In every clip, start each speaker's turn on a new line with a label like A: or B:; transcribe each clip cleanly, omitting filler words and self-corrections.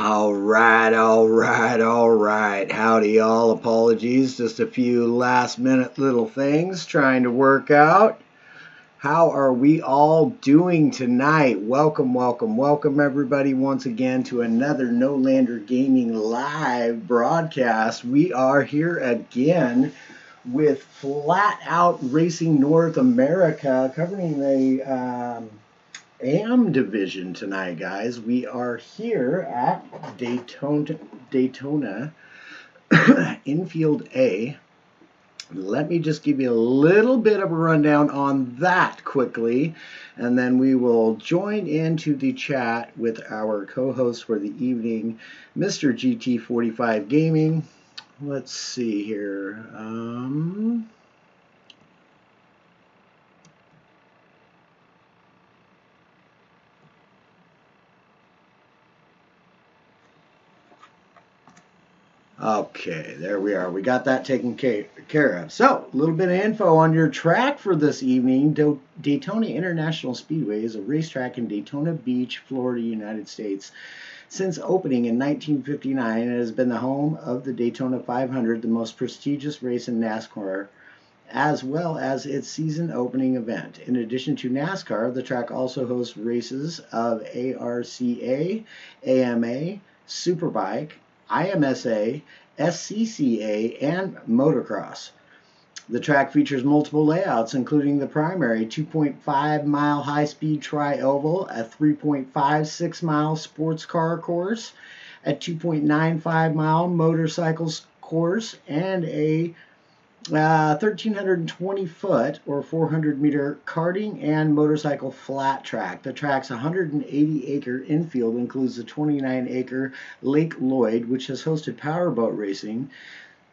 A: All right. Howdy, y'all. Apologies. Just a few last minute little things trying to work out. How are we all doing tonight? Welcome, everybody, once again to another No Lander Gaming live broadcast. We are here again with Flat Out Racing North America, covering the AM division tonight, guys. We are here at Daytona Infield A. Let me just give you a little bit of a rundown on that quickly, and then we will join into the chat with our co-host for the evening, Mr. GT45 Gaming. Let's see here. Okay, there we are. We got that taken care of. So, a little bit of info on your track for this evening. Daytona International Speedway is a racetrack in Daytona Beach, Florida, United States. Since opening in 1959, it has been the home of the Daytona 500, the most prestigious race in NASCAR, as well as its season opening event. In addition to NASCAR, the track also hosts races of ARCA, AMA, Superbike, IMSA, SCCA, and motocross. The track features multiple layouts, including the primary 2.5-mile high-speed tri-oval, a 3.56-mile sports car course, a 2.95-mile motorcycles course, and a 1,320-foot or 400-meter karting and motorcycle flat track. The track's 180-acre infield includes the 29-acre Lake Lloyd, which has hosted powerboat racing.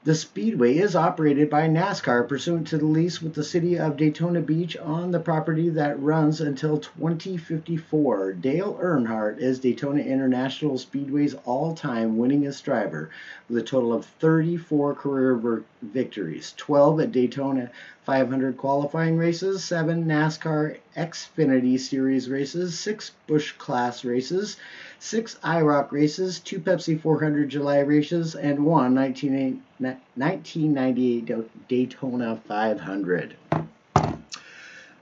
A: The speedway is operated by NASCAR pursuant to the lease with the city of Daytona Beach on the property that runs until 2054. Dale Earnhardt is Daytona International Speedway's all-time winningest driver with a total of 34 career victories, 12 at Daytona 500 qualifying races, 7 NASCAR Xfinity Series races, 6 Busch Class races, 6 IROC races, 2 Pepsi 400 July races, and 1 1998 Daytona 500.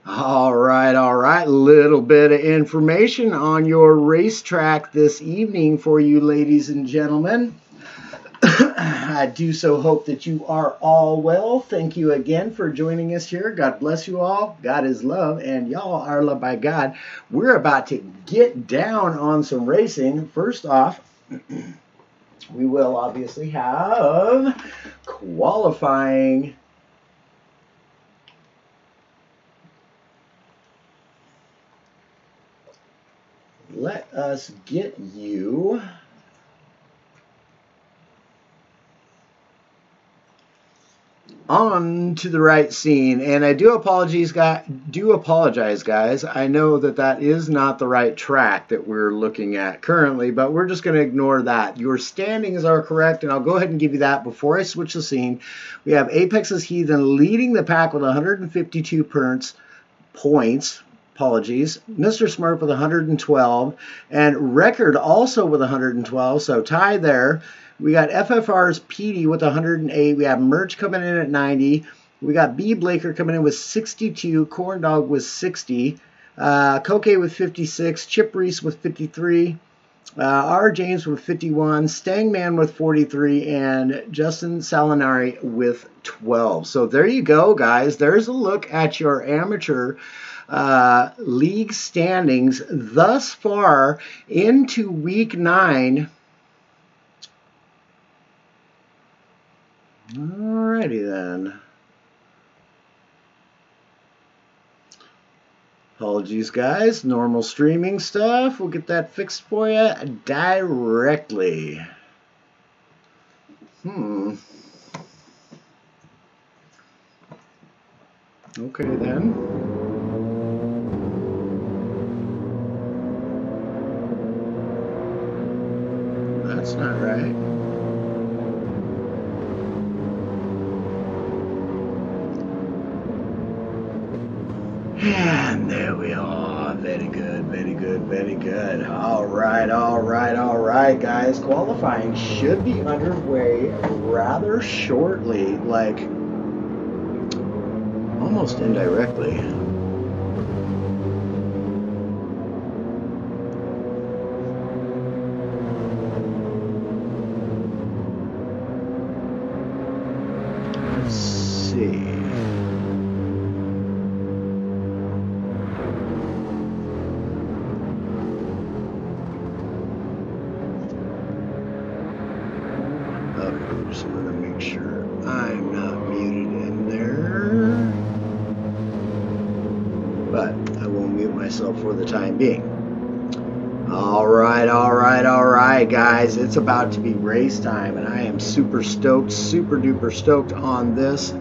A: All right. Little bit of information on your racetrack this evening for you, ladies and gentlemen. I do so hope that you are all well. Thank you again for joining us here. God bless you all. God is love, and y'all are loved by God. We're about to get down on some racing. First off, we will obviously have qualifying. Let us get you on to the right scene, and I do apologize, guys. I know that is not the right track that we're looking at currently, but we're just going to ignore that. Your standings are correct, and I'll go ahead and give you that before I switch the scene. We have Apex's Heathen leading the pack with 152 points. Apologies. Mr. Smurf with 112, and Record also with 112, so tie there. We got FFR's PD with 108. We have Merch coming in at 90. We got B. Blaker coming in with 62. Corn Dog with 60. Coke with 56. Chip Reese with 53. R. James with 51. Stangman with 43. And Justin Salinari with 12. So there you go, guys. There's a look at your amateur league standings thus far into week 9. Alrighty then. Apologies, guys. Normal streaming stuff. We'll get that fixed for you directly. Okay then. That's not right. And there we are. Very good, very good, very good. All right, all right, all right, guys. Qualifying should be underway rather shortly, like almost indirectly. Let's see. Just want to make sure I'm not muted in there, but I will mute myself for the time being. All right, all right, all right, guys. It's about to be race time, and I am super stoked, super duper stoked on this.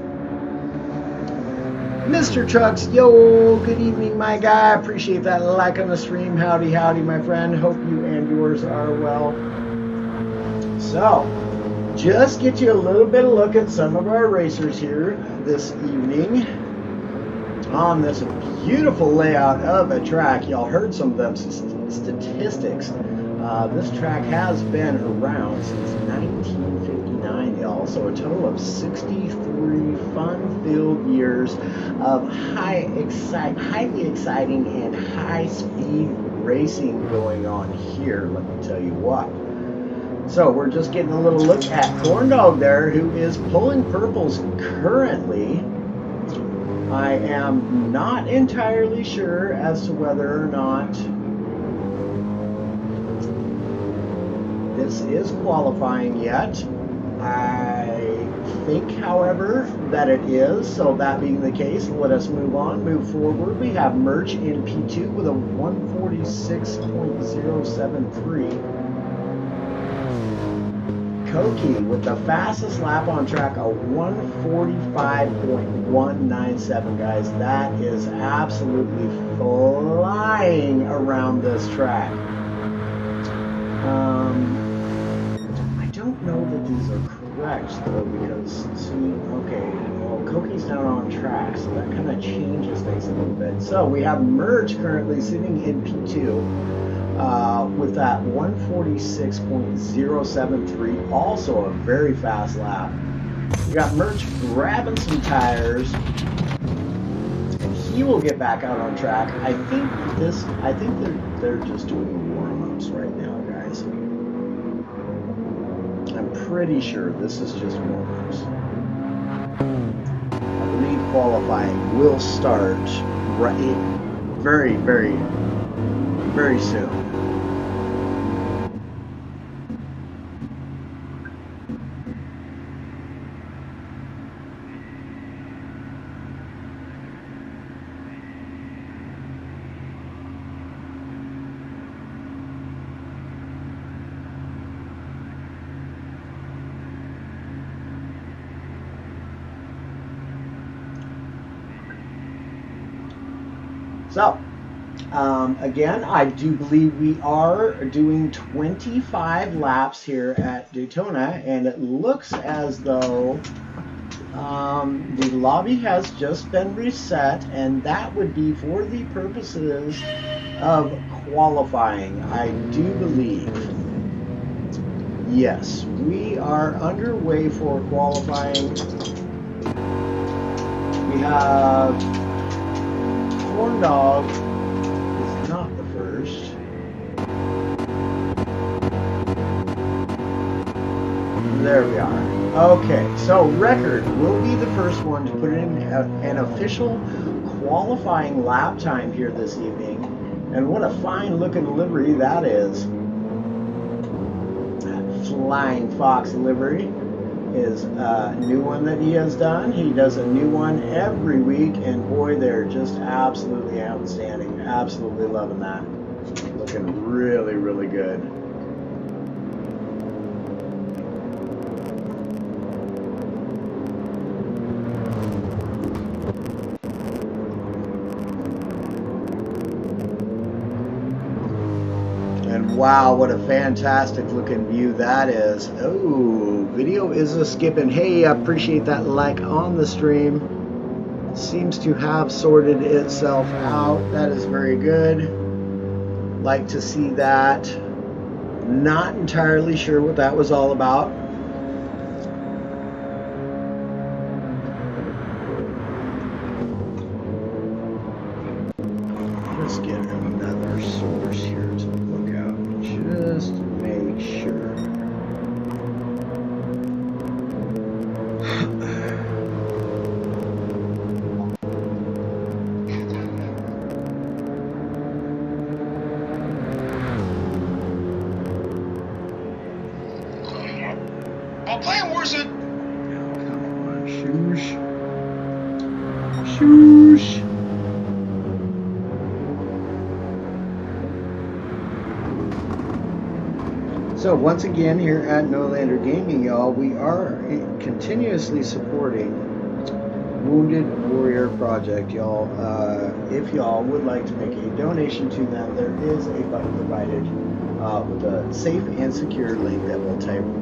A: Mr. Trucks, yo, good evening, my guy. Appreciate that like on the stream. Howdy, howdy, my friend. Hope you and yours are well. So, just get you a little bit of look at some of our racers here this evening on this beautiful layout of a track. Y'all heard some of them statistics. This track has been around since 1959, y'all. So a total of 63 fun-filled years of highly exciting and high-speed racing going on here. Let me tell you what. So we're just getting a little look at Corndog there, who is pulling purples currently. I am not entirely sure as to whether or not this is qualifying yet. I think, however, that it is. So that being the case, let us move on, move forward. We have Merch in P2 with a 146.073. Koki with the fastest lap on track, a 145.197, guys. That is absolutely flying around this track. I don't know that these are correct, though, because, see, okay, well, Koki's down on track, so that kind of changes things a little bit. So we have Merge currently sitting in P2. With that 146.073, also a very fast lap. We got Merch grabbing some tires, and he will get back out on track. I think they're just doing warm-ups right now, guys. I'm pretty sure this is just warm-ups. I believe qualifying will start very, very, very soon. So, again, I do believe we are doing 25 laps here at Daytona, and it looks as though the lobby has just been reset, and that would be for the purposes of qualifying, I do believe. Yes, we are underway for qualifying. We have Corndog is not the first. There we are. Okay, so Record will be the first one to put in an official qualifying lap time here this evening. And what a fine looking livery that is. That Flying Fox livery is a new one that he has done. He does a new one every week, and boy, they're just absolutely outstanding. Absolutely loving that. Looking really, really good. And wow, what a fantastic looking view that is. Oh, video is a skipping. Hey, I appreciate that like on the stream. seems to have sorted itself out. That is very good. Like to see that. Not entirely sure what that was all about. Let's get another source here to look at just to make sure.
B: I'll play him worse it.
A: Come on, shoosh. Shoosh. So once again here at No Lander Gaming, y'all, we are continuously supporting Wounded Warrior Project, y'all. If y'all would like to make a donation to them, there is a button provided with a safe and secure link that will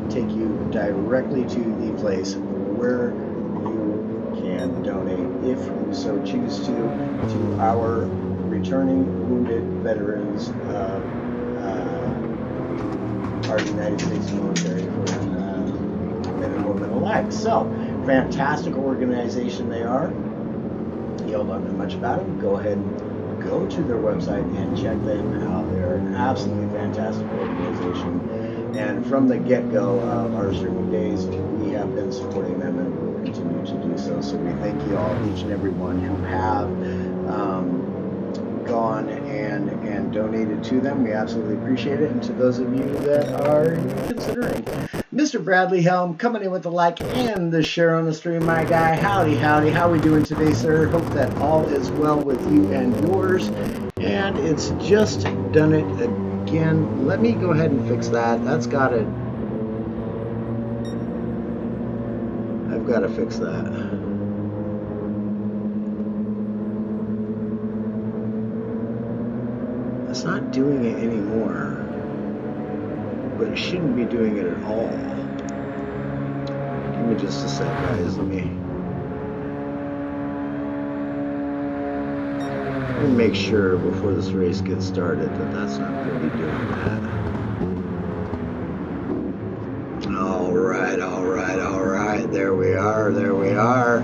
A: take you directly to the place where you can donate, if you so choose to our returning wounded veterans of our United States military for men and women alike. So, fantastic organization they are. Y'all don't know much about them. Go ahead and go to their website and check them out. They're an absolutely fantastic organization. And from the get-go of our streaming days, we have been supporting them and will continue to do so. So we thank you all, each and every one who have gone and donated to them. We absolutely appreciate it. And to those of you that are considering, Mr. Bradley Helm coming in with the like and the share on the stream, my guy. Howdy, howdy. How we doing today, sir? Hope that all is well with you and yours. And it's just done it again. Let me go ahead and fix that. That's got it. I've got to fix that. It's not doing it anymore, but it shouldn't be doing it at all. Give me just a sec, guys. Let me make sure before this race gets started that that's not going to be doing that. All right, all right, all right. There we are, there we are.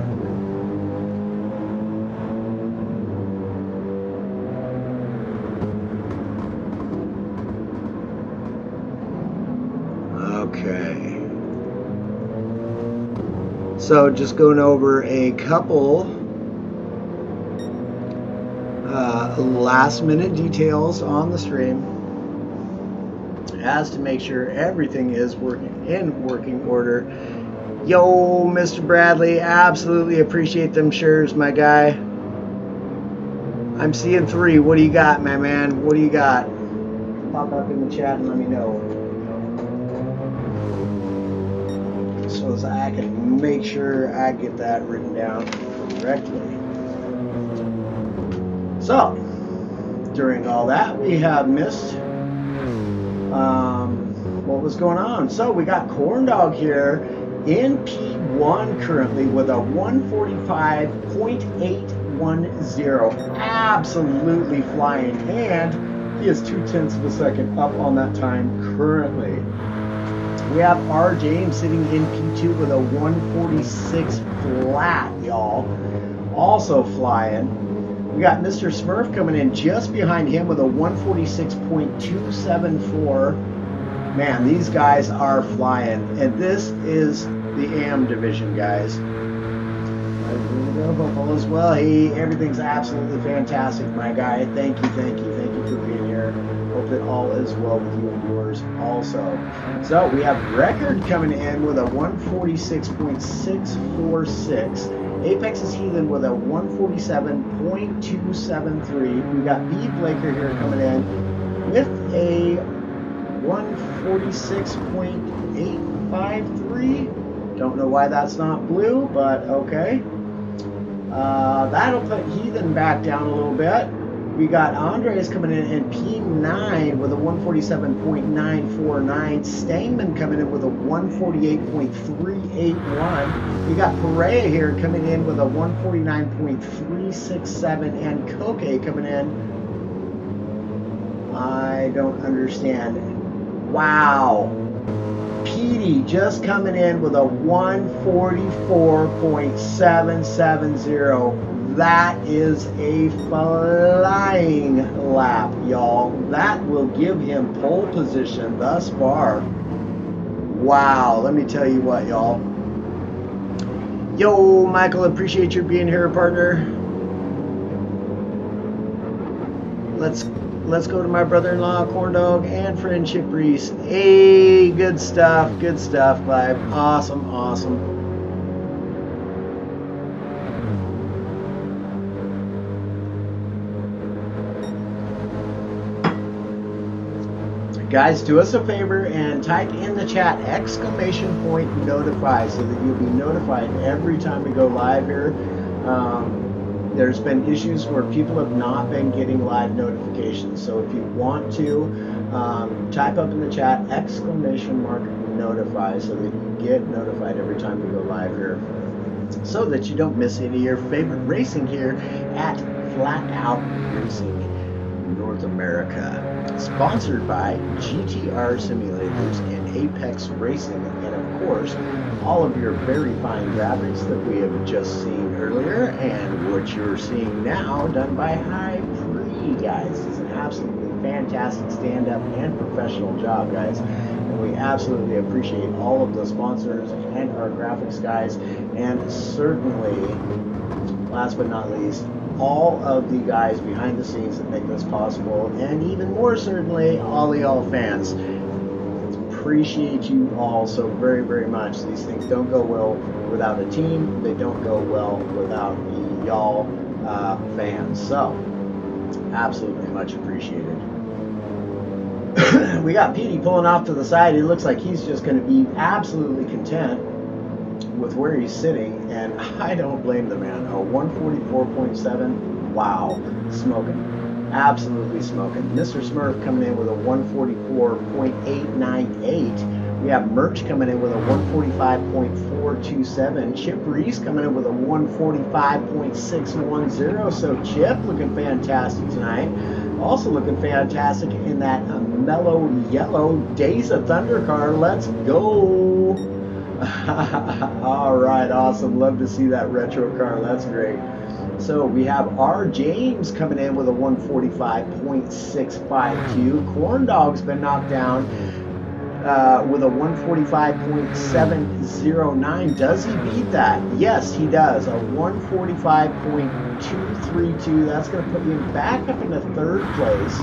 A: Okay. So just going over a couple last minute details on the stream as to make sure everything is in working order. Yo, Mr. Bradley, absolutely appreciate them shares, my guy. I'm seeing 3. What do you got, my man? What do you got? Pop up in the chat and let me know, so as I can make sure I get that written down correctly. So, during all that, we have missed what was going on. So, we got Corn Dog here in P1 currently with a 145.810. Absolutely flying. And he is 0.2 of a second up on that time currently. We have R. James sitting in P2 with a 146 flat, y'all. Also flying. We got Mr. Smurf coming in just behind him with a 146.274. Man, these guys are flying. And this is the AM division, guys. Buffalo as well. Hey, everything's absolutely fantastic, my guy. Thank you, thank you, thank you for being here. Hope that all is well with you and yours also. So we have Record coming in with a 146.646. Apex is Heathen with a 147.273. We got B Blaker here coming in with a 146.853. Don't know why that's not blue, but okay. That'll put Heathen back down a little bit. We got Andres coming in P9 with a 147.949. Stangman coming in with a 148.381. We got Perea here coming in with a 149.367. And Koke coming in. I don't understand. Wow. Petey just coming in with a 144.770. That is a flying lap, y'all. That will give him pole position thus far. Wow, let me tell you what, y'all. Yo, Michael, appreciate you being here, partner. Let's go to my brother-in-law, Corn Dog, and friend Chip Reese. Hey, good stuff, Clive. Awesome, awesome. Guys, do us a favor and type in the chat !notify so that you'll be notified every time we go live here. There's been issues where people have not been getting live notifications. So if you want to, type up in the chat !notify so that you get notified every time we go live here, so that you don't miss any of your favorite racing here at Flat Out Racing North America. Sponsored by GTR Simulators and Apex Racing, and of course, all of your very fine graphics that we have just seen earlier, and what you're seeing now done by High Pre, guys. It's an absolutely fantastic stand-up and professional job, guys. And we absolutely appreciate all of the sponsors and our graphics guys, and certainly, last but not least, all of the guys behind the scenes that make this possible, and even more certainly, all of y'all fans. Appreciate you all so very, very much. These things don't go well without a team. They don't go well without y'all fans. So, absolutely much appreciated. We got Petey pulling off to the side. It looks like he's just going to be absolutely content with where he's sitting, and I don't blame the man. A 144.7, wow, smoking, absolutely smoking. Mr. Smurf coming in with a 144.898. We have Merch coming in with a 145.427. Chip Reese coming in with a 145.610. So Chip looking fantastic tonight. Also looking fantastic in that mellow yellow Days of Thunder car. Let's go. All right, awesome. Love to see that retro car. That's great. So we have R. James coming in with a 145.652. Corn Dog's been knocked down with a 145.709. Does he beat that? Yes, he does. A 145.232. That's going to put him back up into third place.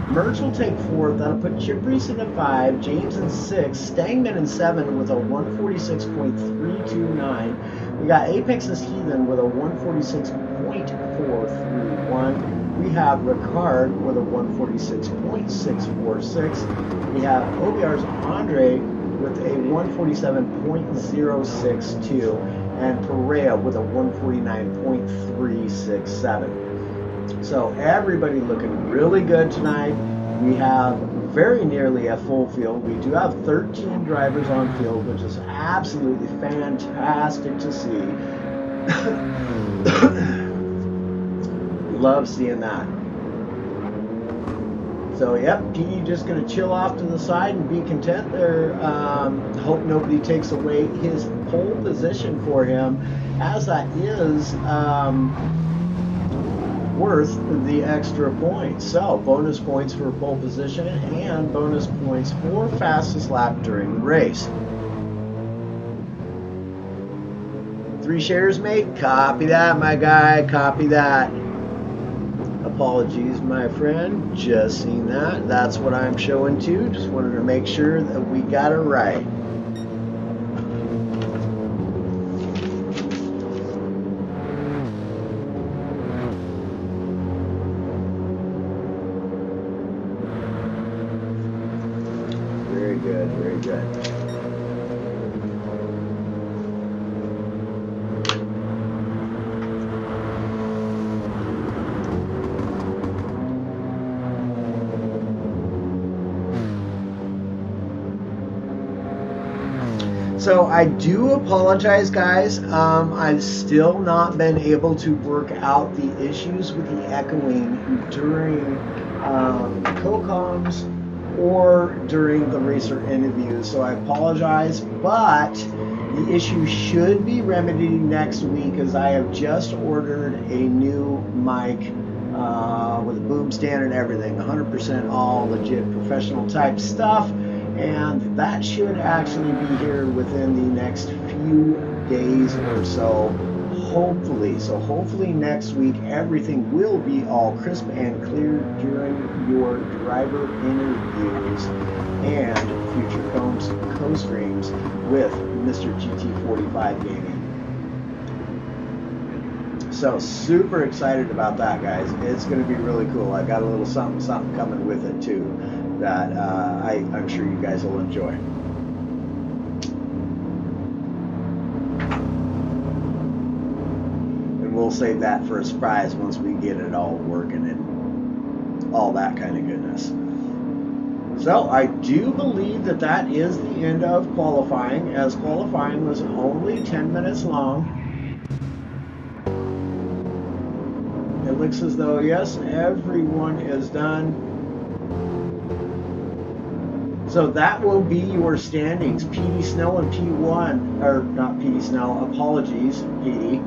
A: Merch will take fourth. That'll put Chip Reese in 5, James in 6, Stangman in 7 with a 146.329. We got Apex's Heathen with a 146.431. We have Ricard with a 146.646. We have OBR's Andre with a 147.062. And Perea with a 149.367. So everybody looking really good tonight. We have very nearly a full field. We do have 13 drivers on field, which is absolutely fantastic to see. Love seeing that. So, yep, Petey just going to chill off to the side and be content there. Hope nobody takes away his pole position for him, as that is worth the extra points. So bonus points for pole position and bonus points for fastest lap during the race. 3 shares, mate. Copy that, my guy. Copy that. Apologies, my friend. Just seen that. That's what I'm showing too. Just wanted to make sure that we got it right. Very good, very good. So I do apologize, guys. I've still not been able to work out the issues with the echoing during co-coms or during the racer interviews. So I apologize, but the issue should be remedied next week as I have just ordered a new mic with a boom stand and everything. 100% all legit professional type stuff. And that should actually be here within the next few days or so, hopefully. So hopefully next week everything will be all crisp and clear during your driver interviews and future co-streams with Mr. GT45 Gaming. So super excited about that, guys. It's going to be really cool. I got a little something coming with it too that I'm sure you guys will enjoy. And we'll save that for a surprise once we get it all working and all that kind of goodness. So I do believe that that is the end of qualifying, as qualifying was only 10 minutes long. It looks as though, yes, everyone is done. So that will be your standings. PD Snell and P1, or not PD Snell, apologies, PD.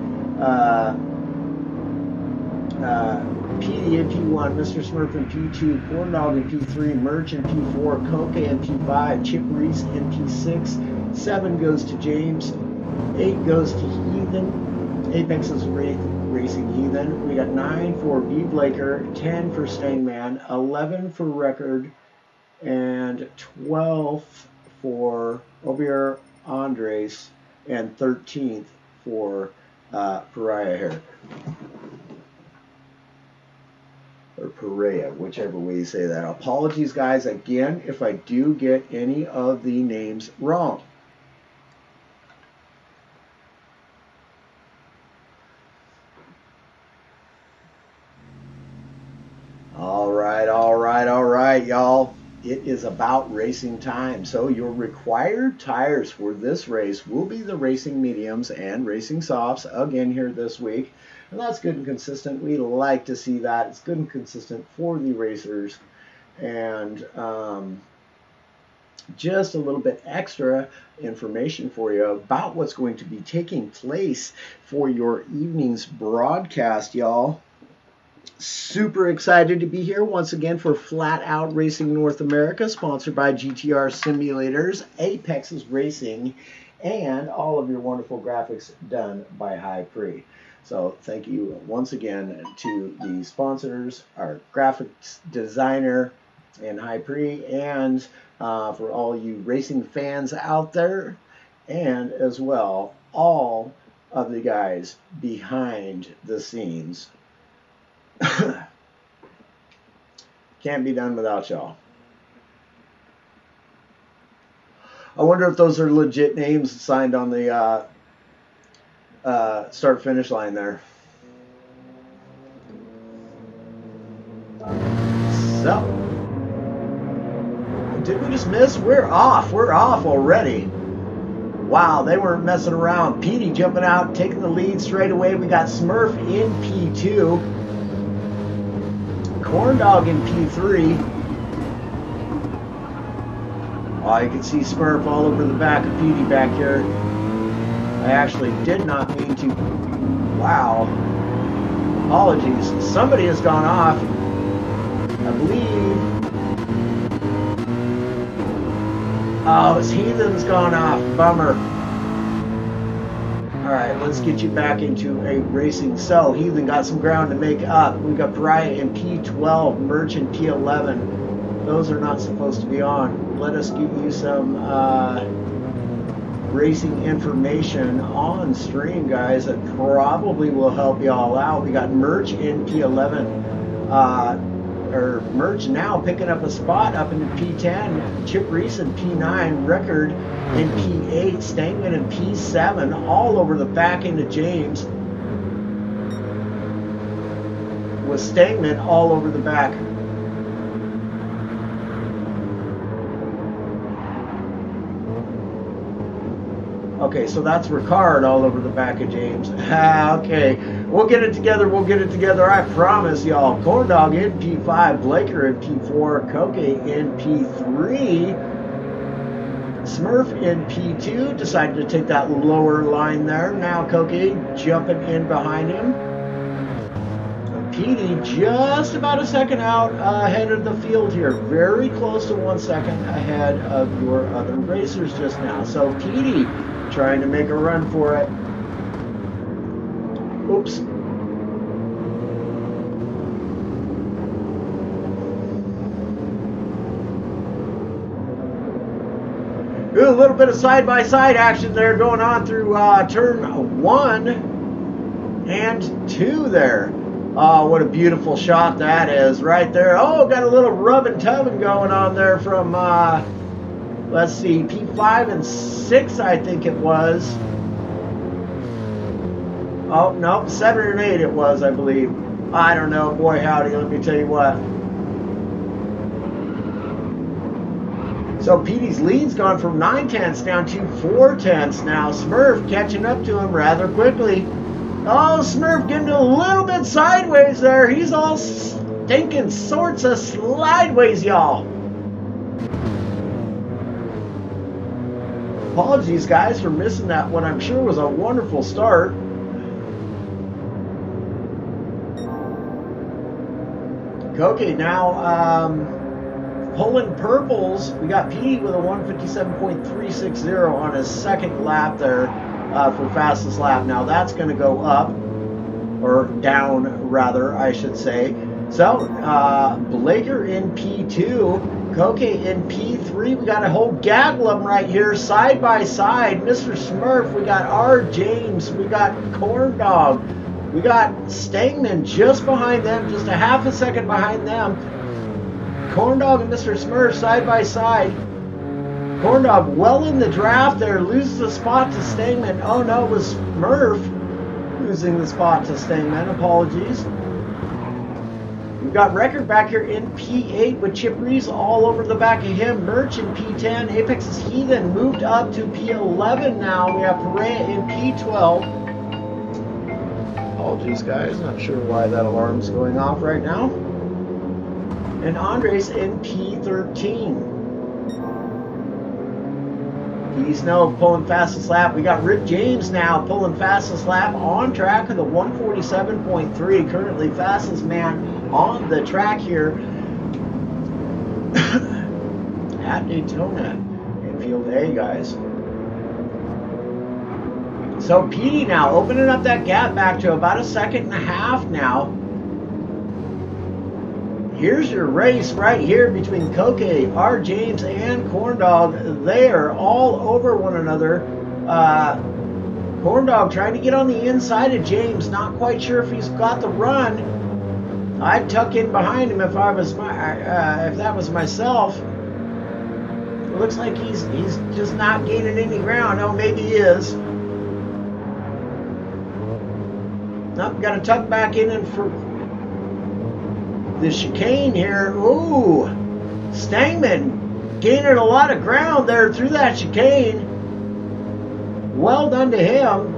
A: PD in P1, Mr. Smurf in P2, Corndog in P3, Merch in P4, Koke in P5, Chip Reese in P6, 7 goes to James, 8 goes to Heathen, Apex is Racing Heathen. We got 9 for B Blaker, 10 for Stangman, 11 for Record, and 12 for Obier Andres, and 13th for Pariah here. Or Perea, whichever way you say that. Apologies, guys, again, if I do get any of the names wrong. All right, y'all. It is about racing time. So your required tires for this race will be the racing mediums and racing softs again here this week. And that's good and consistent. We like to see that. It's good and consistent for the racers. And just a little bit extra information for you about what's going to be taking place for your evening's broadcast, y'all. Super excited to be here once again for Flat Out Racing North America, sponsored by GTR Simulators, Apex's Racing, and all of your wonderful graphics done by High Pre. So thank you once again to the sponsors, our graphics designer and High Pre, and for all you racing fans out there, and as well all of the guys behind the scenes. Can't be done without y'all. I wonder if those are legit names signed on the start finish line there. So, did we just miss? We're off already. Wow, they weren't messing around. Petey jumping out, taking the lead straight away. We got Smurf in P2. Corndog in P3. Oh, you can see Smurf all over the back of Petey back here. I actually did not mean to. Wow. Apologies. Somebody has gone off. I believe. Oh, it's Heathen's gone off. Bummer. Alright, let's get you back into a racing. So, Heathen got some ground to make up. We got Pariah in P12, Merch in P11. Those are not supposed to be on. Let us give you some racing information on stream, guys, that probably will help you all out. We got Merch in P11. Merch now picking up a spot up into P10, Chip Reese in P9, Record in P8, Stangman in P7, all over the back end of James, with Stangman all over the back. Okay, so that's Ricard all over the back of James. Okay, we'll get it together. We'll get it together. I promise y'all. Corn Dog in P5, Blaker in P4, Koke in P3, Smurf in P2. Decided to take that lower line there. Now Koke jumping in behind him. Petey just about a second out ahead of the field here. Very close to 1 second ahead of your other racers just now. So Petey trying to make a run for it. Oops. Ooh, a little bit of side-by-side action there going on through turn 1 and 2 there. Oh, what a beautiful shot that is right there. Oh, got a little rub and tubbing going on there from, let's see, P5 and 6, I think it was. Oh, no, 7 and 8 it was, I believe. I don't know. Boy, howdy, let me tell you what. So Petey's lead's gone from 9/10 down to 4/10 now. Smurf catching up to him rather quickly. Oh, Smurf getting a little bit sideways there. He's all stinking sorts of slideways, y'all. Apologies, guys, for missing that one. I'm sure it was a wonderful start. Koke now pulling purples. We got Petey with a 157.360 on his second lap there. For fastest lap. Now that's going to go up, or down rather, I should say. So Blaker in P2, Koke in P3. We got a whole gaggle of them right here, side by side. Mr. Smurf, we got R. James, we got Corn Dog, we got Stangman just behind them, just a half a second behind them. Corn Dog and Mr. Smurf side by side. Corn Dog well in the draft there, loses the spot to Stangman. Oh no, it was Smurf losing the spot to Stangman. Apologies. We've got Record back here in P8 with Chip Reese all over the back of him. Merch in P10. Apex's Heathen moved up to P11 now. We have Perea in P12. Apologies, guys. Not sure why that alarm's going off right now. And Andres in P13. Petey Snow pulling fastest lap. We got Rick James now pulling fastest lap on track of the 147.3. Currently fastest man on the track here at Daytona in Field A, guys. So Petey now opening up that gap back to about a second and a half now. Here's your race right here between Koke, R. James, and Corn Dog. They are all over one another. Corn Dog trying to get on the inside of James. Not quite sure if he's got the run. I'd tuck in behind him if I was if that was myself. It looks like he's just not gaining any ground. Oh, maybe he is. Nope, got to tuck back in and for the chicane here. Ooh, Stangman gaining a lot of ground there through that chicane. Well done to him.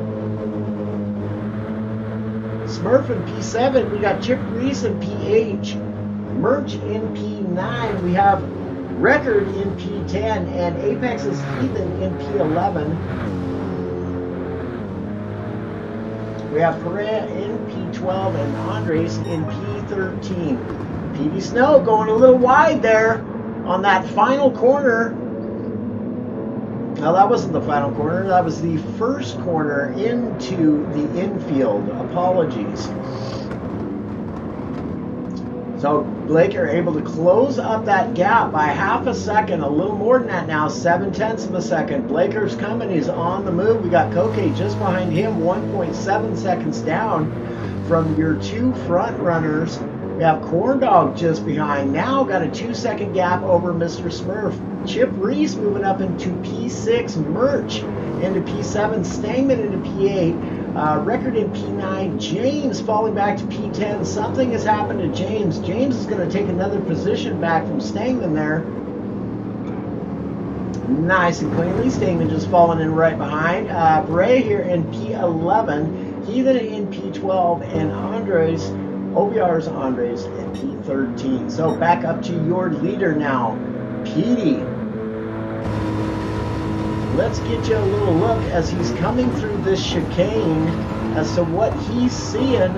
A: Smurf in P7. We got Chip Reese in PH. Merch in P9. We have Record in P10 and Apex's Heathen in P11. We have Perea in P12 and Andres in P13. Petey Snow going a little wide there on that final corner. Now that wasn't the final corner, that was the first corner into the infield. Apologies. So Blaker able to close up that gap by half a second, a little more than that now, 7/10 of a second. Blaker's coming, he's on the move. We got Koke just behind him, 1.7 seconds down from your two front runners. We have Corn Dog just behind. Now got a 2-second gap over Mr. Smurf. Chip Reese moving up into P6, Merch into P7, Stangman into P8. Record in P9, James falling back to P10. Something has happened to James. James is going to take another position back from Stangman there. Nice and cleanly. Stamen just falling in right behind. Bray here in P11, Heathen in P12, and Andres, OBR's Andres in P13. So back up to your leader now, Petey. Let's get you a little look as he's coming through this chicane as to what he's seeing.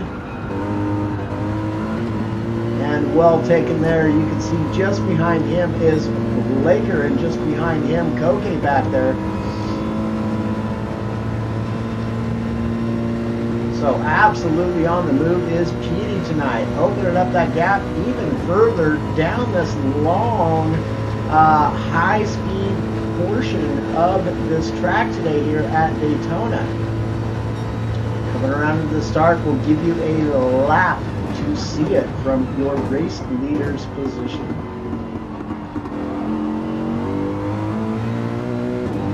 A: And well taken there. You can see just behind him is Laker, and just behind him, Koke back there. So absolutely on the move is Petey tonight. Opening up that gap even further down this long, high-speed portion of this track today here at Daytona. Coming around to the start will give you a lap to see it from your race leader's position.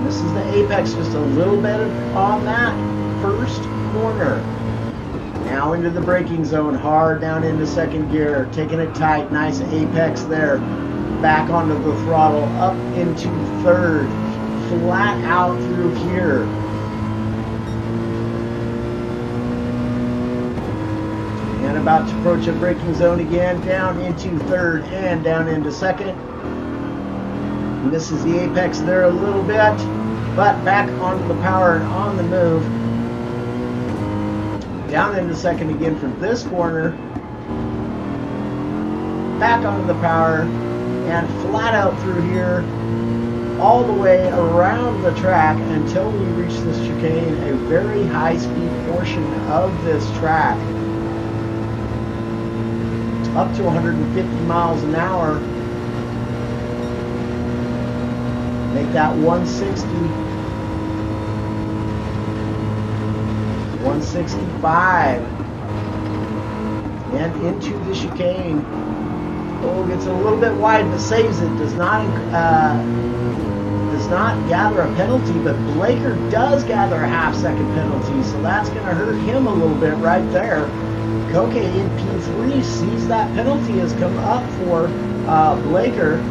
A: This is the apex, just a little bit on that first corner. Now into the braking zone, hard down into second gear, taking it tight, nice apex there. Back onto the throttle, up into third, flat out through here. And about to approach a braking zone again, down into third and down into second. Misses the apex there a little bit, but back onto the power and on the move. Down into second again from this corner. Back onto the power and flat out through here, all the way around the track until we reach this chicane, a very high-speed portion of this track. Up to 150 miles an hour. Make that 160. 165. And into the chicane. Oh, gets a little bit wide, but saves it. Does not gather a penalty, but Blaker does gather a half-second penalty, so that's going to hurt him a little bit right there. Koke in P3 sees that penalty has come up for Blaker.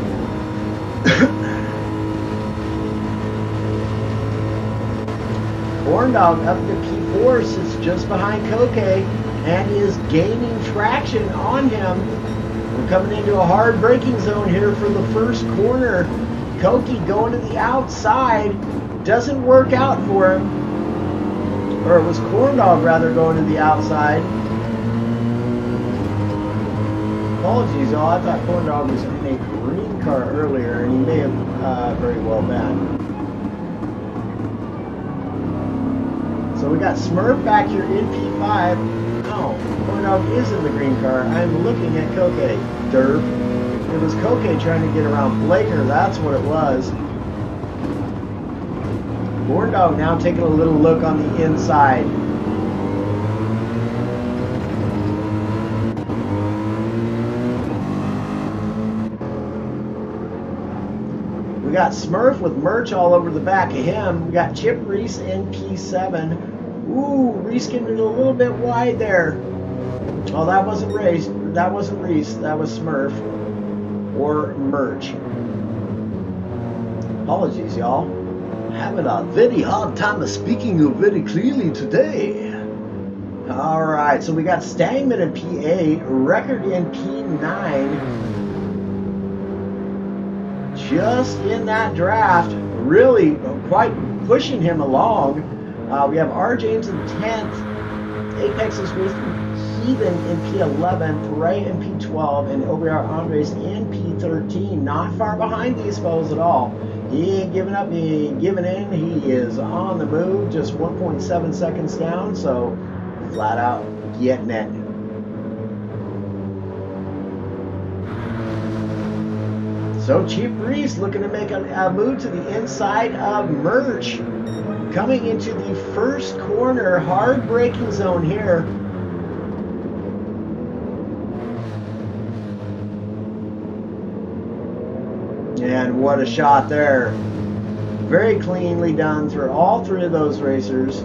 A: Corndog up to P4, sits just behind Koke and is gaining traction on him. We're coming into a hard braking zone here for the first corner. Koke going to the outside. Doesn't work out for him. Or it was Corndog rather going to the outside. Apologies, y'all. I thought Corndog was in a green car earlier, and he may have very well been. So we got Smurf back here in P5. No, Corndog is in the green car. I'm looking at Koke. Derp. It was Koke trying to get around Blaker. That's what it was. Corndog now taking a little look on the inside. We got Smurf with merch all over the back of him. We got Chip Reese in P7. Ooh, Reese getting a little bit wide there. Oh, that wasn't Reese. That wasn't Reese. That was Smurf. Or merch. Apologies, y'all. Having a very hard time of speaking very clearly today. Alright, so we got Stangman in P8, Record in P9. Just in that draft, really quite pushing him along. We have R. James in 10th, Apex is with Heathen in P11, Bray in P12, and OBR Andres in P13. Not far behind these fellows at all. He ain't giving up, he ain't giving in. He is on the move, just 1.7 seconds down, so flat out getting it. So Chief Reese looking to make a move to the inside of Merch. Coming into the first corner, hard braking zone here. And what a shot there. Very cleanly done through all three of those racers.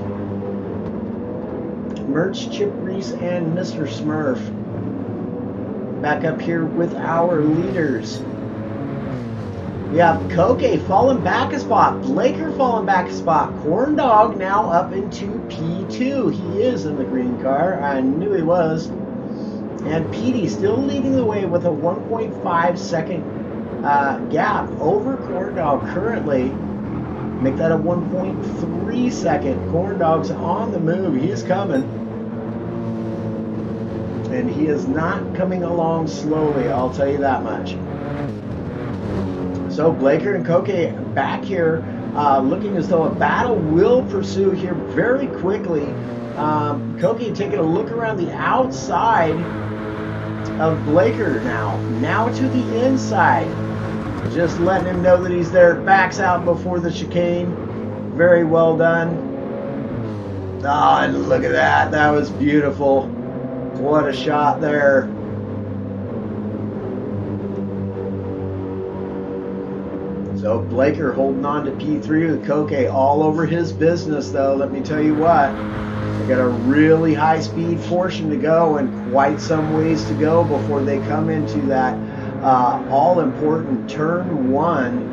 A: Merch, Chip Reese, and Mr. Smurf. Back up here with our leaders. We have Koke falling back a spot. Blaker falling back a spot. Corn Dog now up into P2. He is in the green car. I knew he was. And Petey still leading the way with a 1.5 second gap over Corn Dog currently. Make that a 1.3 second. Corn Dog's on the move. He is coming. And he is not coming along slowly, I'll tell you that much. So Blaker and Koke back here, looking as though a battle will pursue here very quickly. Koke taking a look around the outside of Blaker now to the inside. Just letting him know that he's there. Backs out before the chicane. Very well done. Oh, and look at that. That was beautiful. What a shot there. So Blaker holding on to P3 with Koke all over his business, though. Let me tell you what. They got a really high-speed portion to go and quite some ways to go before they come into that all-important turn 1.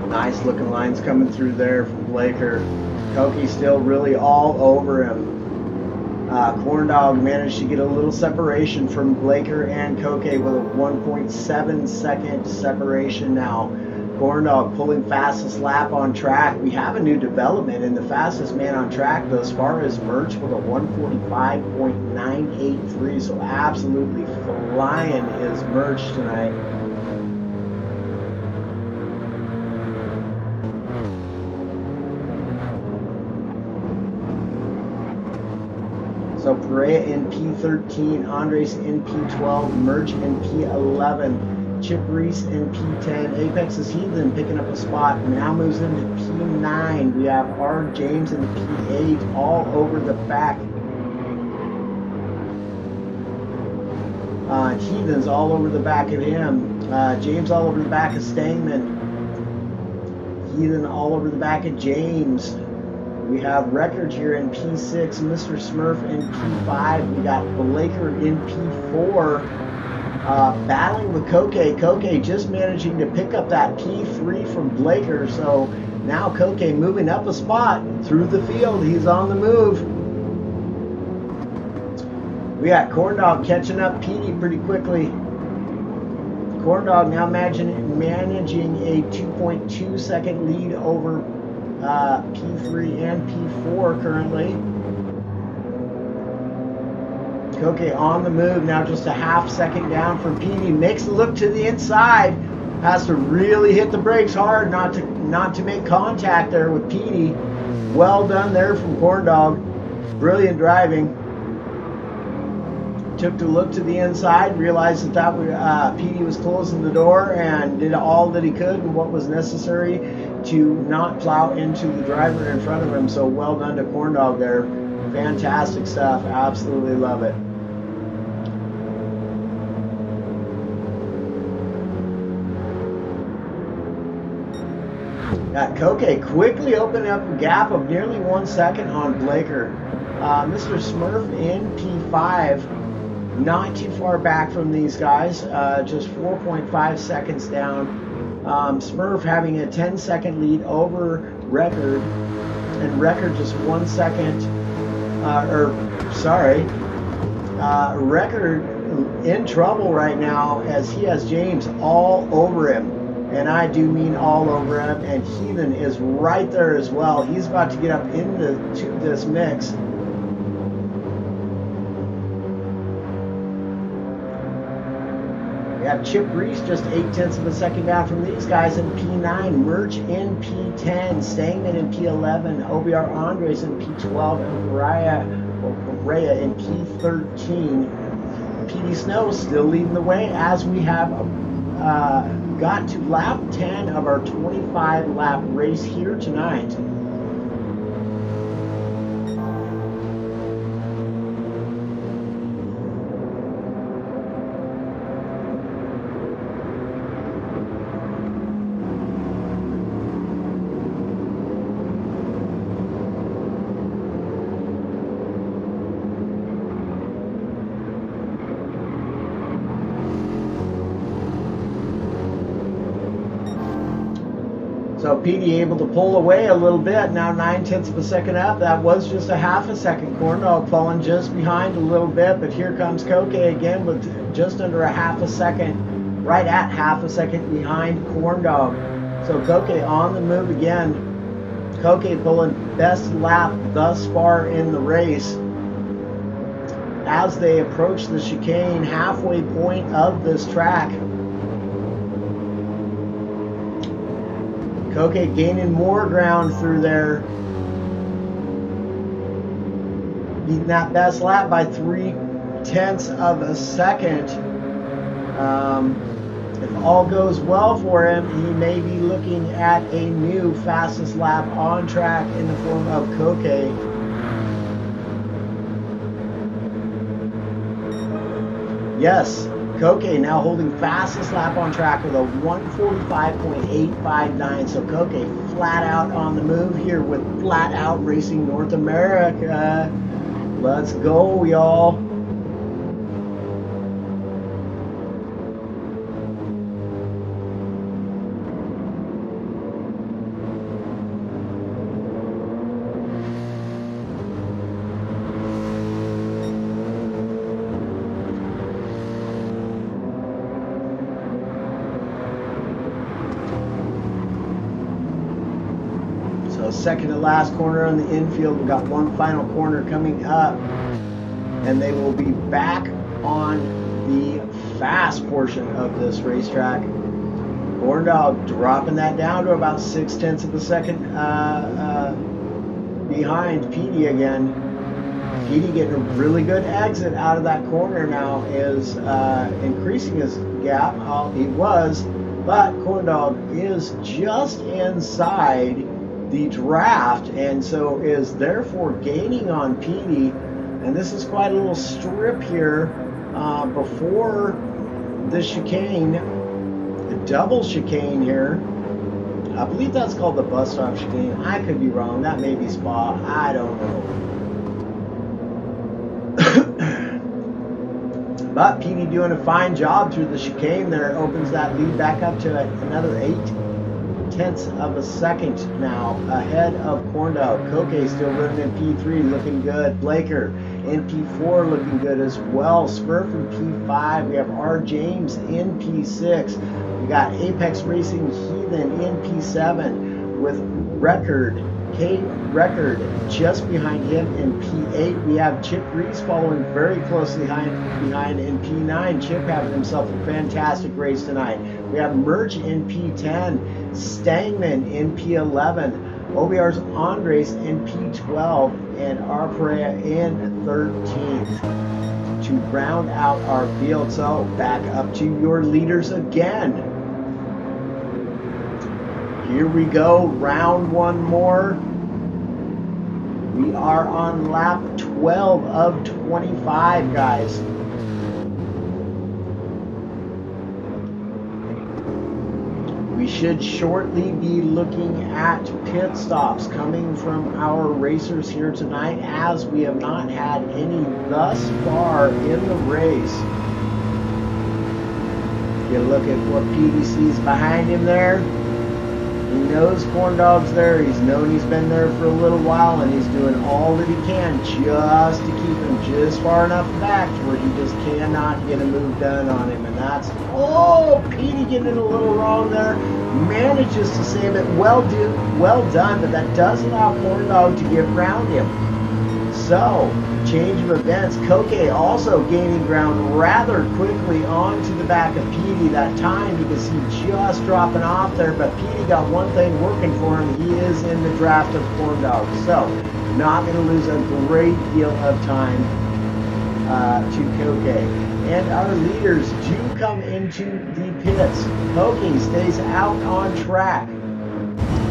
A: Nice looking lines coming through there from Blaker. Koke still really all over him. Corn Dog managed to get a little separation from Blaker and Koke with a 1.7 second separation now. Corn Dog pulling fastest lap on track. We have a new development, and the fastest man on track thus far is Merch with a 145.983. So absolutely flying is Merch tonight. So Perea in P13, Andres in P12, Merch in P11, Chip Reese in P10, Apex is Heathen picking up a spot, now moves into P9. We have R. James in P8, all over the back. Heathen's all over the back of him. James all over the back of Stangman. Heathen all over the back of James. We have Record here in P6, Mr. Smurf in P5. We got Blaker in P4, battling with Koke. Koke just managing to pick up that P3 from Blaker. So now Koke moving up a spot through the field. He's on the move. We got Corn Dog catching up Petey pretty quickly. Corn Dog now managing a 2.2 second lead over P3 and P4 currently. Koke on the move now, just a half second down from Petey. Makes the look to the inside. Has to really hit the brakes hard not to make contact there with Petey. Well done there from Corn Dog. Brilliant driving. Took to look to the inside, realized that Petey was closing the door, and did all that he could and what was necessary to not plow into the driver in front of him. So well done to Corn Dog there. Fantastic stuff. Absolutely love it. Koke quickly opening up a gap of nearly 1 second on Blaker. Mr. Smurf in P5. Not too far back from these guys, just 4.5 seconds down. Smurf having a 10-second lead over Record, and Record just 1 second, Record in trouble right now as he has James all over him, and I do mean all over him, and Heathen is right there as well. He's about to get up into this mix. have Chip Reese just 0.8 of a second down from these guys in P9, Merch in P10, Stangman in P11, OBR Andres in P12, and Correa in P13. PD Snow still leading the way as we have got to lap 10 of our 25 lap race here tonight. So PD able to pull away a little bit, now 0.9 of a second up. That was just a 0.5 second. Corn Dog falling just behind a little bit, but here comes Koke again with just under a 0.5 second, right at 0.5 second behind Corn Dog. So Koke on the move again. Koke pulling best lap thus far in the race. As they approach the chicane halfway point of this track, Koke gaining more ground through there, beating that best lap by 0.3 of a second. If all goes well for him, he may be looking at a new fastest lap on track in the form of Koke. Yes, Koke now holding fastest lap on track with a 1:45.859. So Koke flat out on the move here with Flat Out Racing North America. Let's go, y'all. Second to last corner on the infield. We've got one final corner coming up, and they will be back on the fast portion of this racetrack. Corn Dog dropping that down to about 0.6 of a second behind Petey again. Petey getting a really good exit out of that corner now, is increasing his gap. He was, but Corn Dog is just inside the draft, and so is therefore gaining on Petey. And this is quite a little strip here before the chicane, the double chicane here. I believe that's called the bus stop chicane. I could be wrong. That may be Spa. I don't know. But Petey doing a fine job through the chicane there. Opens that lead back up to another 0.8 of a second now ahead of Corn Dog. Koke still running in P3, looking good. Blaker in P4, looking good as well. Smurf in P5. We have R. James in P6. We got Apex Racing Heathen in P7 with K Record just behind him in P8. We have Chip Reese following very closely behind in P9. Chip having himself a fantastic race tonight. We have Merch in P10. Stangman in P11, OBR's Andres in P12, and our Correa in 13th to round out our field. So back up to your leaders again. Here we go, round one more. We are on lap 12 of 25, guys. We should shortly be looking at pit stops coming from our racers here tonight, as we have not had any thus far in the race. Get a look at what Petey sees behind him there. He knows Corn Dog's there. He's known he's been there for a little while, and he's doing all that he can just to keep him just far enough back to where he just cannot get a move done on him. And that's, oh, Petey getting it a little wrong there. Manages to save it. Well done, but that does allow Corn Dog to get around him. So, change of events. Koke also gaining ground rather quickly onto the back of Petey. That time, you can see just dropping off there, but Petey got one thing working for him. He is in the draft of Corn Dog. So, not going to lose a great deal of time to Koke. And our leaders do come into the pits. Koke stays out on track.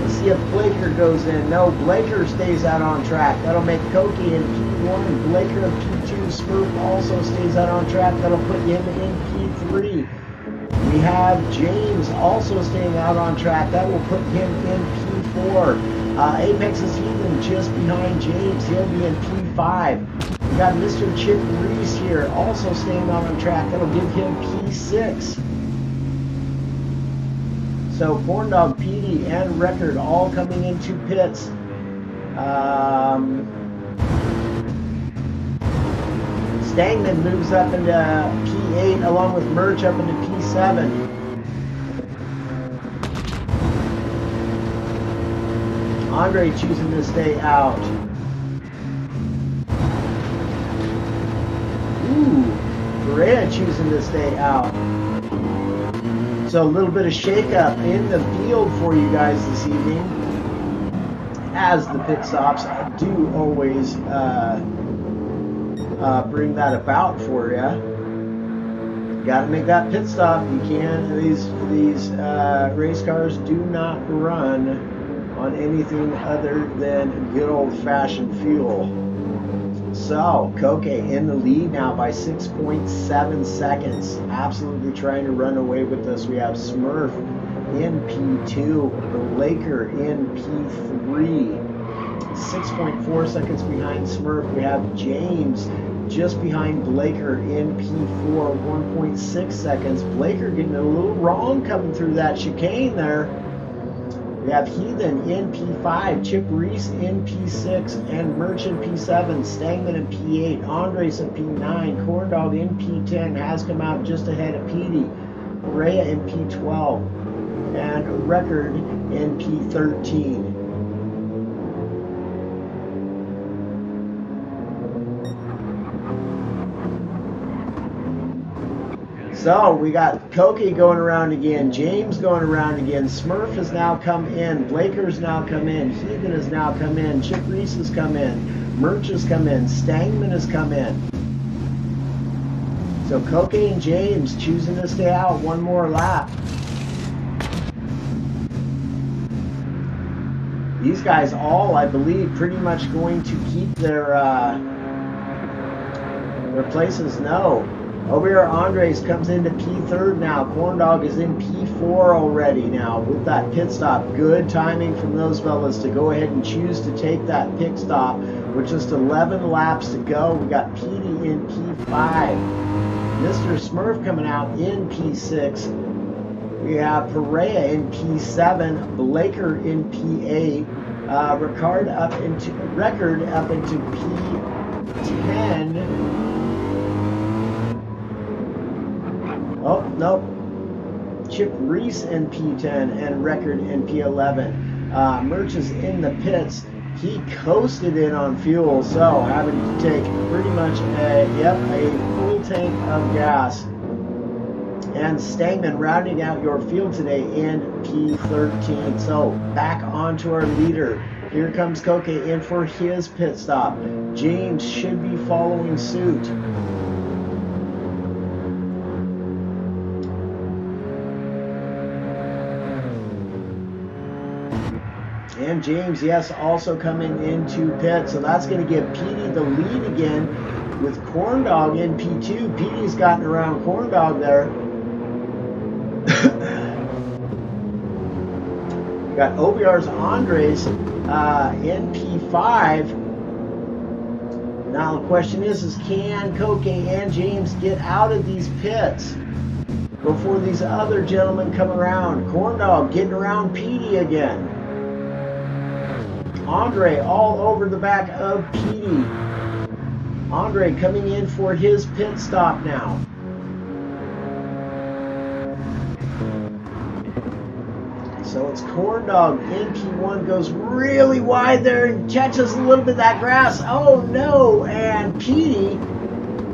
A: Let's see if Blaker goes in. No, Blaker stays out on track. That'll make Koke in P1, Blaker in P2. Smurf also stays out on track. That'll put him in P3. We have James also staying out on track. That will put him in P4. Apex is Heathen just behind James. He'll be in P5. We got Mr. Chip Reese here also staying out on track. That'll give him P6. So Corn Dog, Petey, and Record all coming into pits. Stangman moves up into P8 along with Merch up into P7. Andre choosing to stay out. Perea choosing to stay out. So a little bit of shake-up in the field for you guys this evening, as the pit stops do always bring that about for you. Got to make that pit stop. You can't. These race cars do not run on anything other than good old-fashioned fuel. So, Koke in the lead now by 6.7 seconds. Absolutely trying to run away with this. We have Smurf in P2, Blaker in P3. 6.4 seconds behind Smurf. We have James just behind Blaker in P4, 1.6 seconds. Blaker getting a little wrong coming through that chicane there. We have Heathen in P5, Chip Reese in P6, and Merch in P7, Stangman in P8, Andres in P9, Corn Dog in P10, has come out just ahead of Petey, Rhea in P12, and Record in P13. So we got Koke going around again, James going around again, Smurf has now come in, Blaker's now come in, Heathen has now come in, Chip Reese has come in, Merch has come in, Stangman has come in. So Koke and James choosing to stay out one more lap. These guys all, I believe, pretty much going to keep their places. No. Over here, Andres comes into P3 now. Corn Dog is in P4 already now with that pit stop. Good timing from those fellas to go ahead and choose to take that pit stop with just 11 laps to go. We got Petey in P5. Mr. Smurf coming out in P6. We have Perea in P7. Blaker in P8. Record up into P10. Oh, nope. Chip Reese in P10 and Record in P11. Merch is in the pits. He coasted in on fuel, so having to take pretty much a full tank of gas. And Stangman rounding out your field today in P13. So back onto our leader. Here comes Koke in for his pit stop. James should be following suit. And James, yes, also coming into pit. So that's going to give Petey the lead again with Corn Dog in P2. Petey's gotten around Corn Dog there. Got OBR's Andres in P5. Now the question is can Koke and James get out of these pits before these other gentlemen come around? Corn Dog getting around Petey again. Andre all over the back of Petey. Andre coming in for his pit stop now. So it's Corn Dog in P1, goes really wide there and catches a little bit of that grass. Oh no, and Petey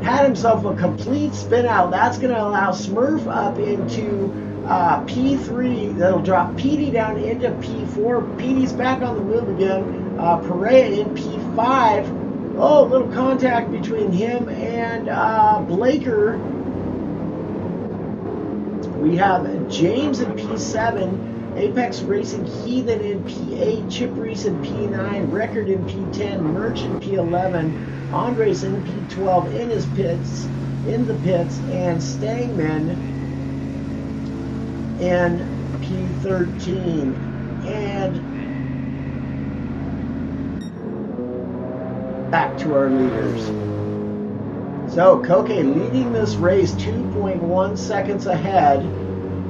A: had himself a complete spin out. That's going to allow Smurf up into P3. That'll drop Petey down into P4. Petey's back on the move again. Perea in P5. Oh, a little contact between him and Blaker. We have James in P7, Apex Racing Heathen in P8, Chip Reese in P9, Record in P10, Merch in P11, Andres in P12 in the pits, and Stangman in P13. And back to our leaders. So Koke leading this race 2.1 seconds ahead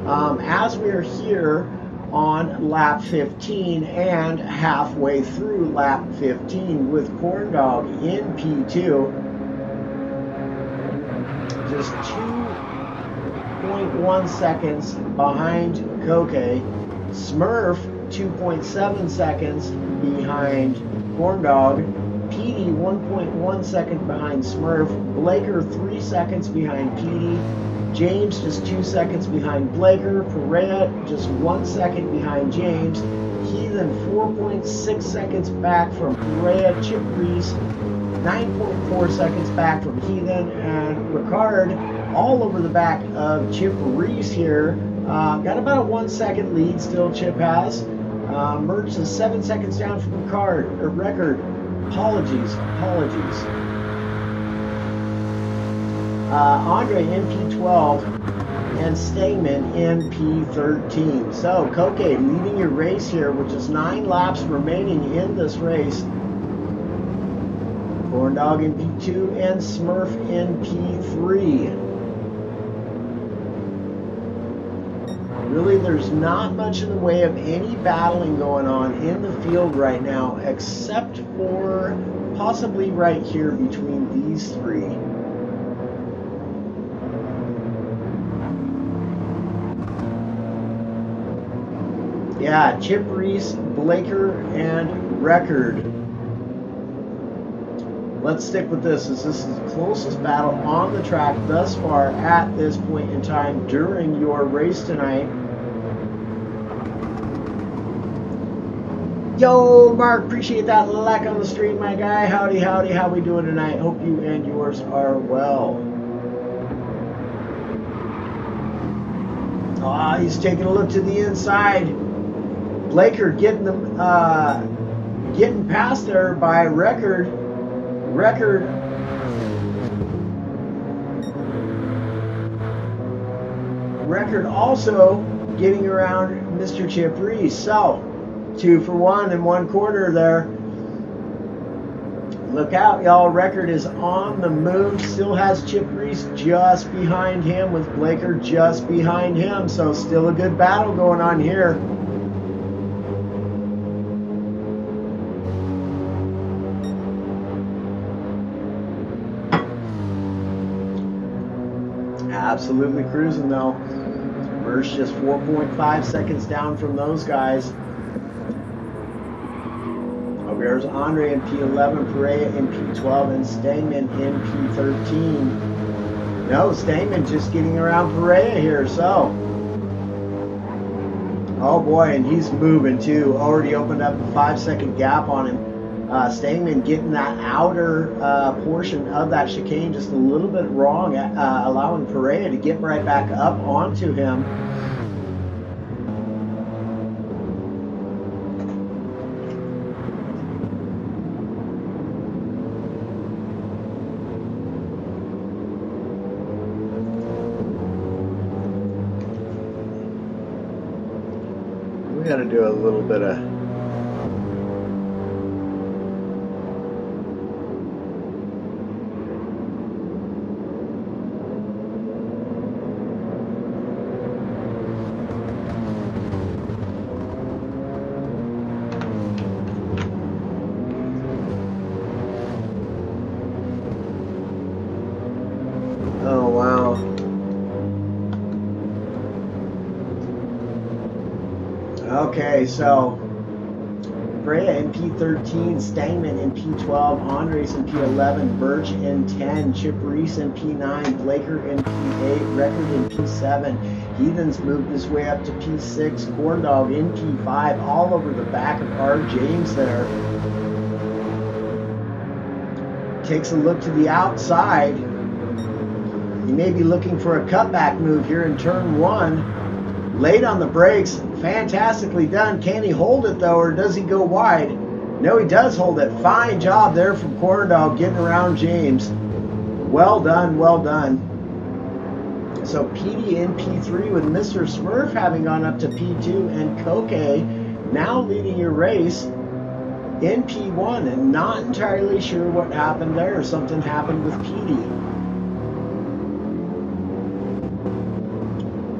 A: as we're here on lap 15 and halfway through lap 15 with Corn Dog in P2. Just 2.1 seconds behind Koke. Smurf 2.7 seconds behind Corn Dog. Petey 1.1 second behind Smurf. Blaker 3 seconds behind Petey. James just 2 seconds behind Blaker. Perea just 1 second behind James. Heathen 4.6 seconds back from Perea. Chip Reese 9.4 seconds back from Heathen. And Ricard all over the back of Chip Reese here. Got about a 1 second lead still Chip has. Merch is 7 seconds down from Record. Apologies. Andre in P12 and Stangman in P13. So Koke leading your race here, which is 9 laps remaining in this race. Corn Dog in P2 and Smurf in P3. Really, there's not much in the way of any battling going on in the field right now, except for possibly right here between these three. Yeah, Chip Reese, Blaker, and Record. Let's stick with this, as this is the closest battle on the track thus far at this point in time during your race tonight. Yo, Mark, appreciate that like on the stream, my guy. Howdy, how we doing tonight? Hope you and yours are well. He's taking a look to the inside. Blaker getting them, getting past there by Record also getting around Mr. Chip Reese. So 2 for 1 in one corner there. Look out, y'all. Record is on the move. Still has Chip Reese just behind him, with Blaker just behind him. So still a good battle going on here. Absolutely cruising though. Mersch just 4.5 seconds down from those guys. There's Andre in P11, Perea in P12, and Stangman in P13. No, Stangman just getting around Perea here, so. Oh boy, and he's moving too. Already opened up a 5-second gap on him. Stangman getting that outer portion of that chicane just a little bit wrong, allowing Perea to get right back up onto him. We got to do a little bit of Okay, so Brea in P13, Stangman in P12, Andres in P11, Birch in 10, Chip Reese in P9, Blaker in P8, Record in P7. Heathens moved his way up to P6, Corndog in P5, all over the back of R. James there. Takes a look to the outside. He may be looking for a cutback move here in turn 1. Late on the brakes, fantastically done. Can he hold it though, or does he go wide? No, he does hold it. Fine job there from Corndog getting around James. Well done, well done. So Petey in P3 with Mr. Smurf having gone up to P2, and Koke now leading your race in P1, and not entirely sure what happened there. Something happened with Petey.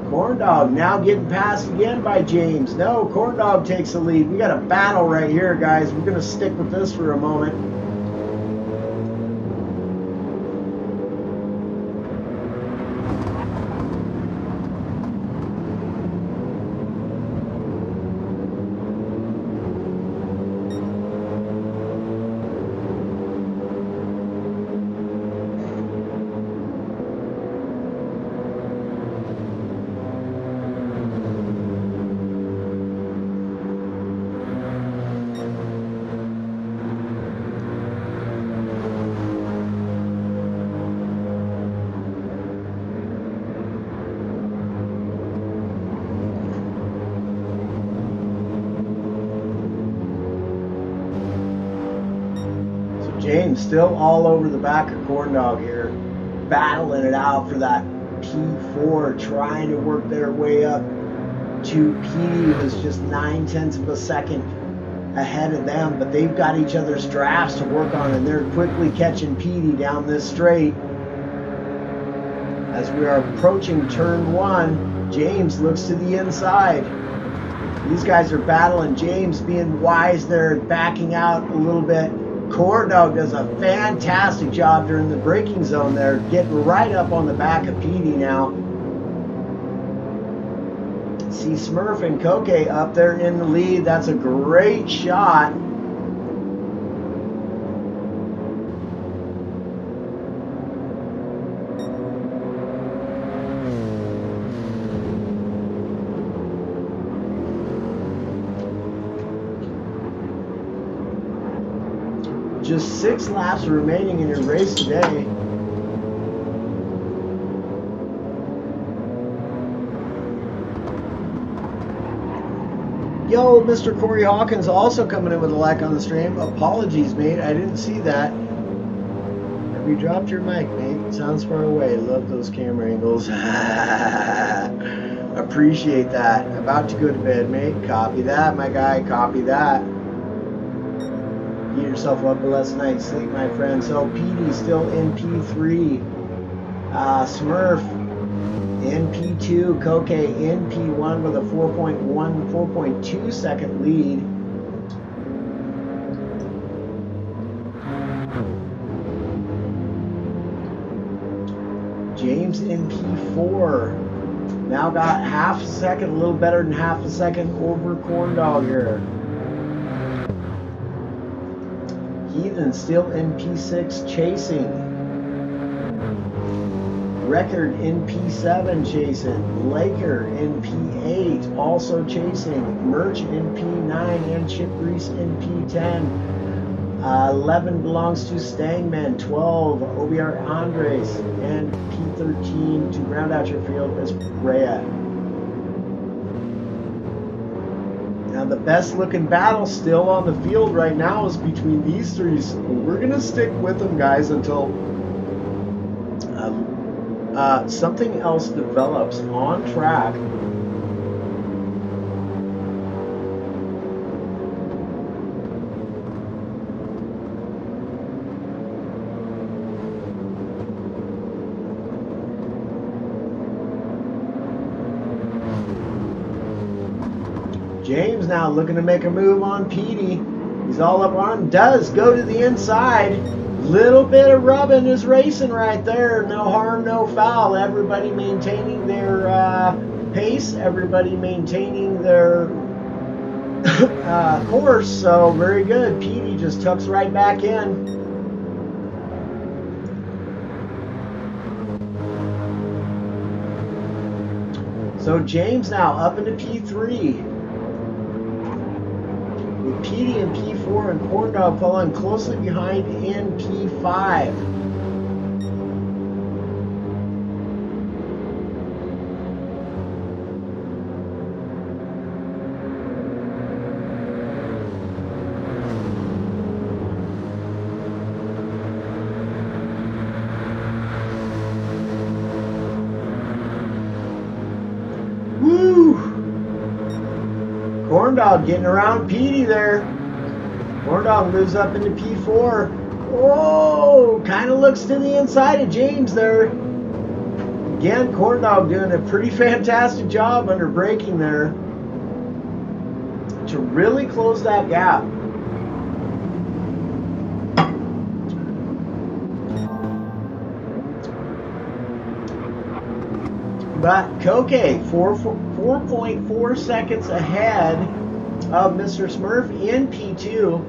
A: Corndog now getting passed again by James. No, Corndog takes the lead. We got a battle right here, guys. We're going to stick with this for a moment. James still all over the back of Corndog here, battling it out for that P4, trying to work their way up to Petey, who's just 9/10 of a second ahead of them, but they've got each other's drafts to work on, and they're quickly catching Petey down this straight. As we are approaching turn 1, James looks to the inside. These guys are battling. James being wise there, backing out a little bit. Corndog does a fantastic job during the braking zone there, getting right up on the back of Petey now. See Smurf and Koke up there in the lead. That's a great shot. Just 6 laps remaining in your race today. Yo, Mr. Corey Hawkins also coming in with a like on the stream. Apologies, mate. I didn't see that. Have you dropped your mic, mate? Sounds far away. Love those camera angles. Appreciate that. About to go to bed, mate. Copy that, my guy. Copy that. Get yourself up a last night's sleep, my friend. So Petey still in P3. Smurf in P2. Koke in P1 with a 4.2 second lead. James in P4. Now got half a second, a little better than half a second over Corndog here. Heathen still in P6 chasing. Record in P7 chasing. Laker in P8 also chasing. Merch in P9 and Chip Reese in P10. 11 belongs to Stangman. 12 OBR Andres, and P13 to round out your field is Brea. Now the best looking battle still on the field right now is between these three. So we're going to stick with them, guys, until something else develops on track. James now looking to make a move on Petey. He's all up on him. Does go to the inside. Little bit of rubbing is racing right there. No harm, no foul. Everybody maintaining their pace. Everybody maintaining their course, so very good. Petey just tucks right back in. So James now up into P3. With Petey in P4 and Corndog following closely behind in P5. Corndog getting around Petey there. Corndog moves up into P4. Whoa, kind of looks to the inside of James there. Again, Corndog doing a pretty fantastic job under braking there to really close that gap. But Koke, 4.4 seconds ahead of Mr. Smurf in P2.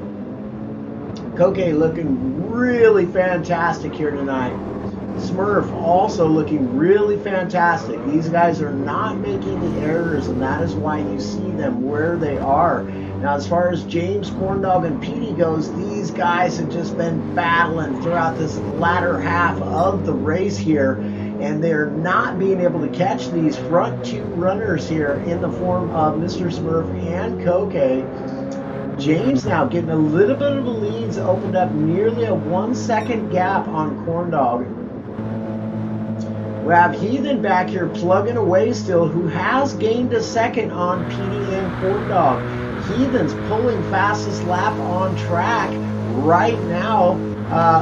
A: Koke looking really fantastic here tonight. Smurf also looking really fantastic. These guys are not making the errors, and that is why you see them where they are. Now, as far as James, Corndog, and Petey goes, these guys have just been battling throughout this latter half of the race here, and they're not being able to catch these front two runners here in the form of Mr. Smurf and Koke. James now getting a little bit of a lead, opened up nearly a 1 second gap on Corndog. We have Heathen back here plugging away still, who has gained a second on Petey and Corndog. Heathen's pulling fastest lap on track right now.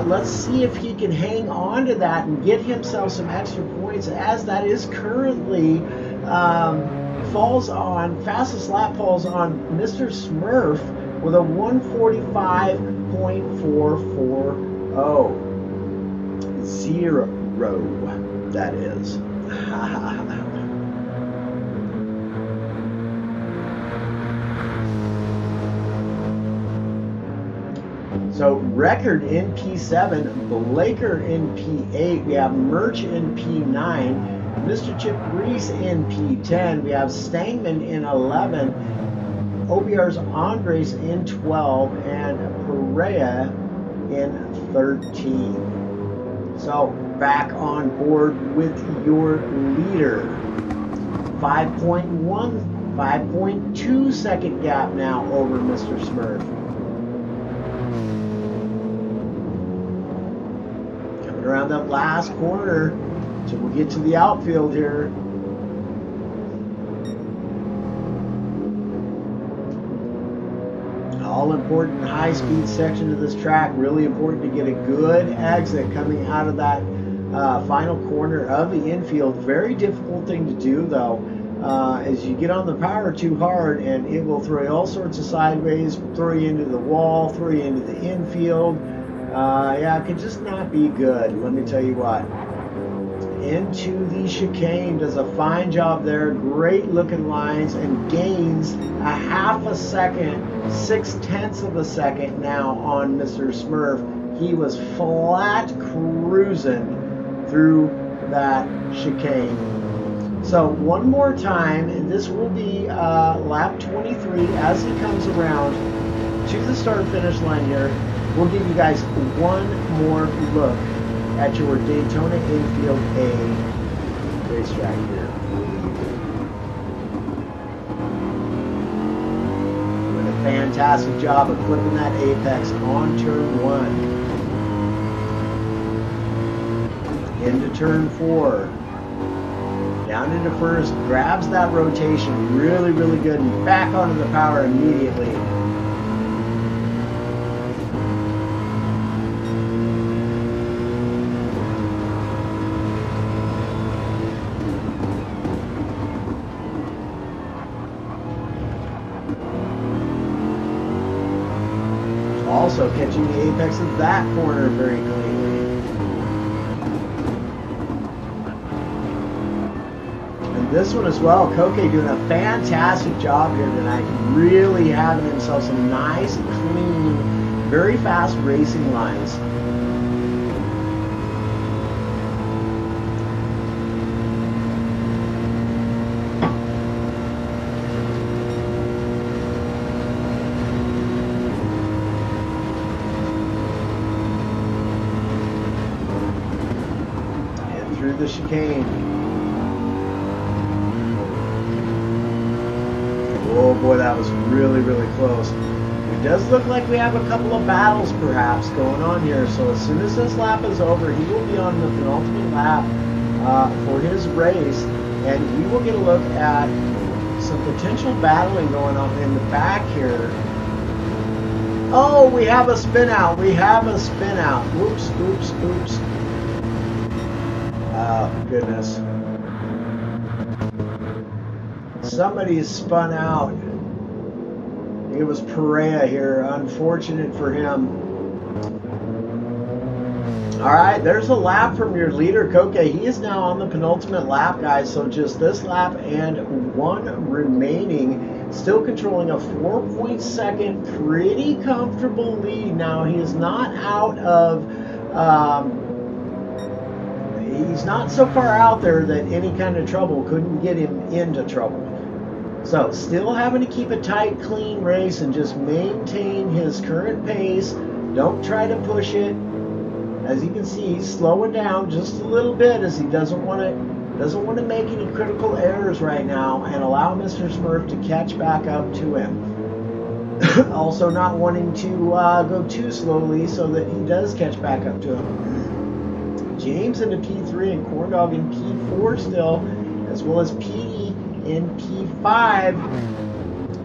A: Let's see if he can hang on to that and get himself some extra points, as that is currently fastest lap falls on Mr. Smurf with a 145.440. That is. So Record in P7, Blaker in P8, we have Merch in P9, Mr. Chip Reese in P10, we have Stangman in 11, OBR's Andres in 12, and Perea in 13. So back on board with your leader. 5.2 second gap now over Mr. Smurf. Coming around that last corner, so we'll get to the outfield here. All important high-speed section of this track. Really important to get a good exit coming out of that final corner of the infield. Very difficult thing to do, though, as you get on the power too hard, and it will throw you all sorts of sideways, throw you into the wall, throw you into the infield. Yeah, it could just not be good. Let me tell you what. Into the chicane, does a fine job there. Great looking lines, and gains a half a second, 0.6 of a second now on Mr. Smurf. He was flat cruising through that chicane. So one more time, and this will be lap 23 as he comes around to the start finish line here. We'll give you guys one more look at your Daytona Infield A racetrack here. Doing a fantastic job of clipping that apex on turn 1. Into turn 4. Down into first, grabs that rotation really, really good, and back onto the power immediately. Also catching the apex of that corner very cleanly. And this one as well. Koke doing a fantastic job here tonight. Really having himself some nice, clean, very fast racing lines. And through the chicane. Oh boy, that was really, really close. It does look like we have a couple of battles perhaps going on here. So as soon as this lap is over, he will be on the penultimate lap for his race. And we will get a look at some potential battling going on in the back here. Oh, we have a spin out. We have a spin out. Oops, oops, oops. Oh, goodness. Somebody is spun out. It was Perea here. Unfortunate for him. All right, there's a lap from your leader, Koke. He is now on the penultimate lap, guys. So just this lap and one remaining. Still controlling a 4.2 pretty comfortable lead. Now, he is not out of... he's not so far out there that any kind of trouble couldn't get him into trouble. So, still having to keep a tight, clean race and just maintain his current pace. Don't try to push it. As you can see, he's slowing down just a little bit as he doesn't want to make any critical errors right now and allow Mr. Smurf to catch back up to him. Also, not wanting to go too slowly so that he does catch back up to him. James into P3 and Corndog in P4 still, as well as Petey in P5.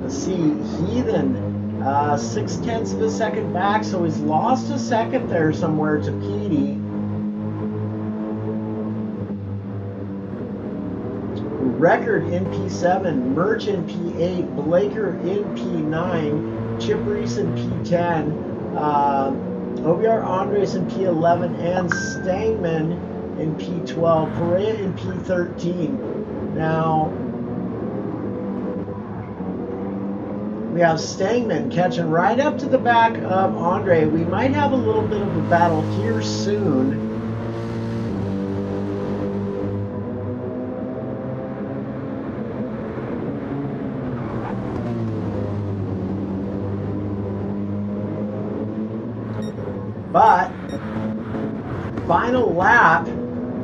A: Let's see, Heathen 0.6 of a second back, so he's lost a second there somewhere to Petey. Record in P7, Merch in P8, Blaker in P9, Chip Reese in P10, OBR Andres in P11, and Stangman in P12, Perea in P13. Now, we have Stangman catching right up to the back of Andre. We might have a little bit of a battle here soon. But final lap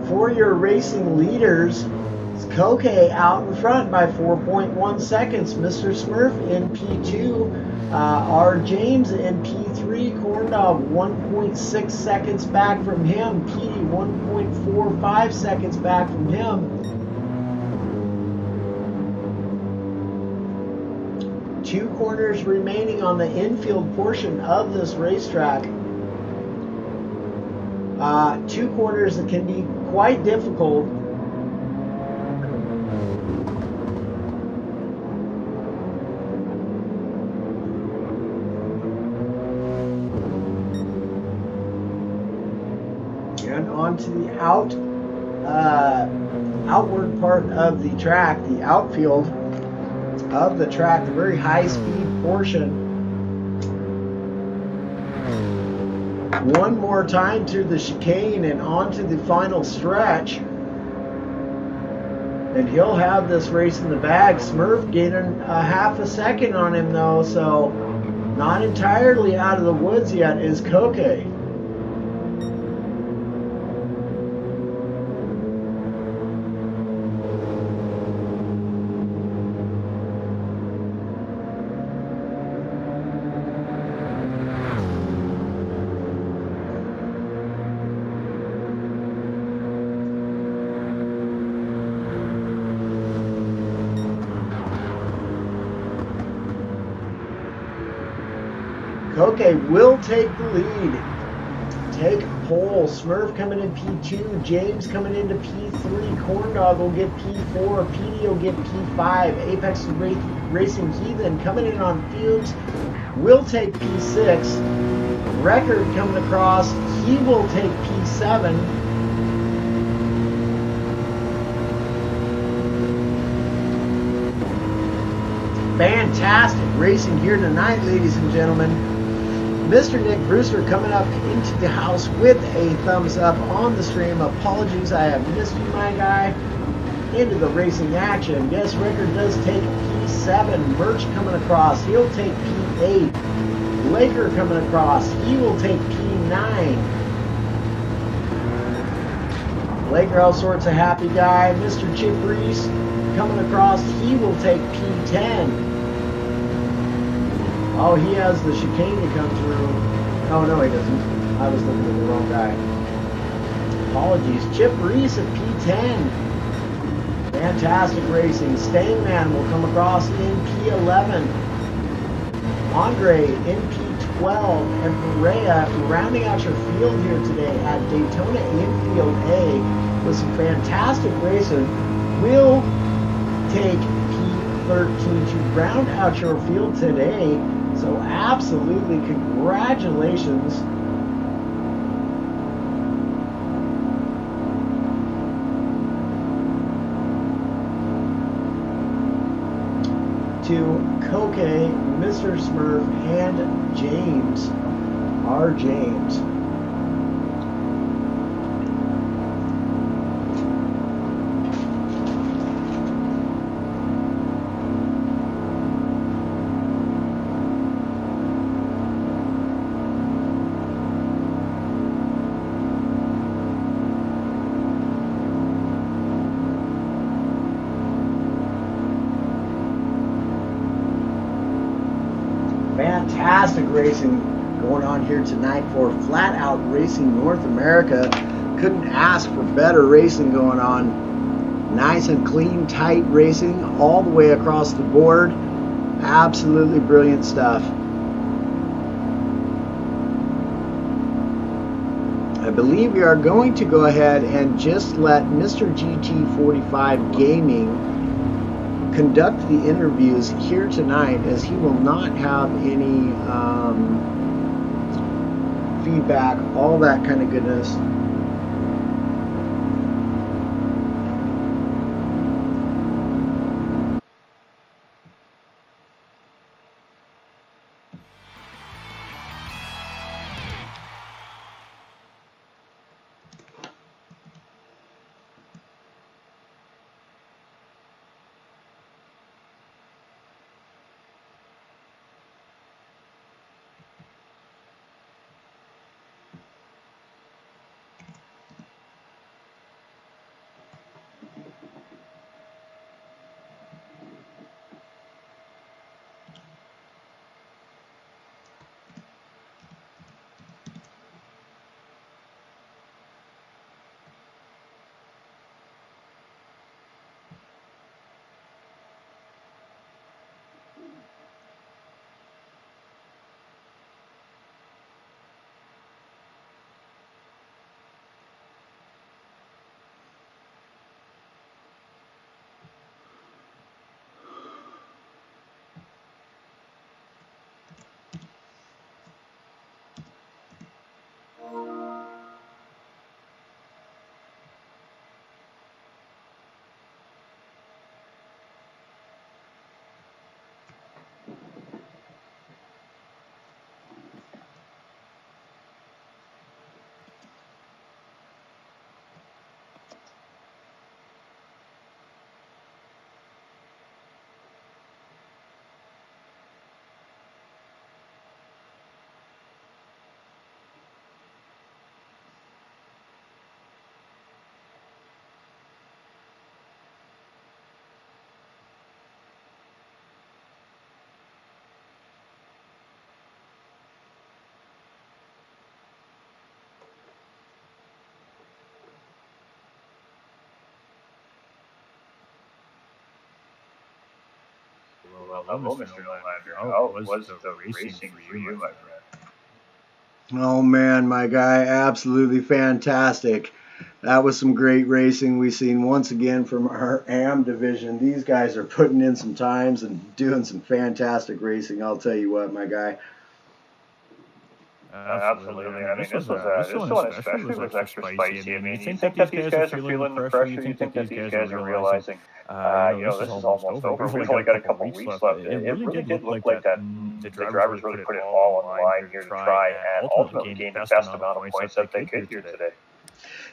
A: for your racing leaders. Koke out in front by 4.1 seconds. Mr. Smurf in P2. R. James in P3. Corndog 1.6 seconds back from him. Petey 1.45 seconds back from him. Two corners remaining on the infield portion of this racetrack. Two corners that can be quite difficult. And onto the outward part of the track, the outfield of the track, the very high speed portion. One more time through the chicane and onto the final stretch. And he'll have this race in the bag. Smurf gaining a half a second on him though, so not entirely out of the woods yet is Koke. Koke will take the lead. Take pole. Smurf coming in P2. James coming into P3. Corndog will get P4. Petey will get P5. Apex Racing Heathen coming in on fumes will take P6. Record coming across. He will take P7. Fantastic racing here tonight, ladies and gentlemen. Mr. Nick Brewster coming up into the house with a thumbs up on the stream. Apologies, I have missed you, my guy. Into the racing action. Yes, Rickard does take P7. Merch coming across. He'll take P8. Laker coming across. He will take P9. Laker, all sorts of happy guy. Mr. Chip Reese coming across. He will take P10. Oh, he has the chicane to come through. Oh, no, he doesn't. I was looking at the wrong guy. Apologies. Chip Reese at P10. Fantastic racing. Stangman will come across in P11. Andre in P12. And Perea rounding out your field here today at Daytona Infield A with some fantastic racing. Will take P13 to round out your field today. So absolutely congratulations to Koke, Mr. Smurf, and James, R. James. Fantastic racing going on here tonight for Flat Out Racing North America. Couldn't ask for better racing going on. Nice and clean, tight racing all the way across the board. Absolutely brilliant stuff. I believe we are going to go ahead and just let Mr. GT45 Gaming conduct the interviews here tonight, as he will not have any feedback, all that kind of goodness.
B: Well, hello, Mr. November. How was the racing for you, my friend?
A: Oh man, my guy, absolutely fantastic. That was some great racing we've seen once again from our AM division. These guys are putting in some times and doing some fantastic racing. I'll tell you what, my guy.
B: Absolutely. I mean, this one especially was extra spicy. I mean, you think that these guys are feeling the pressure. You think that these guys are realizing, this is almost over. We've only got a couple weeks left. It really did look like that the drivers really put it all on the line here to try and ultimately gain the best amount of points that they could here today.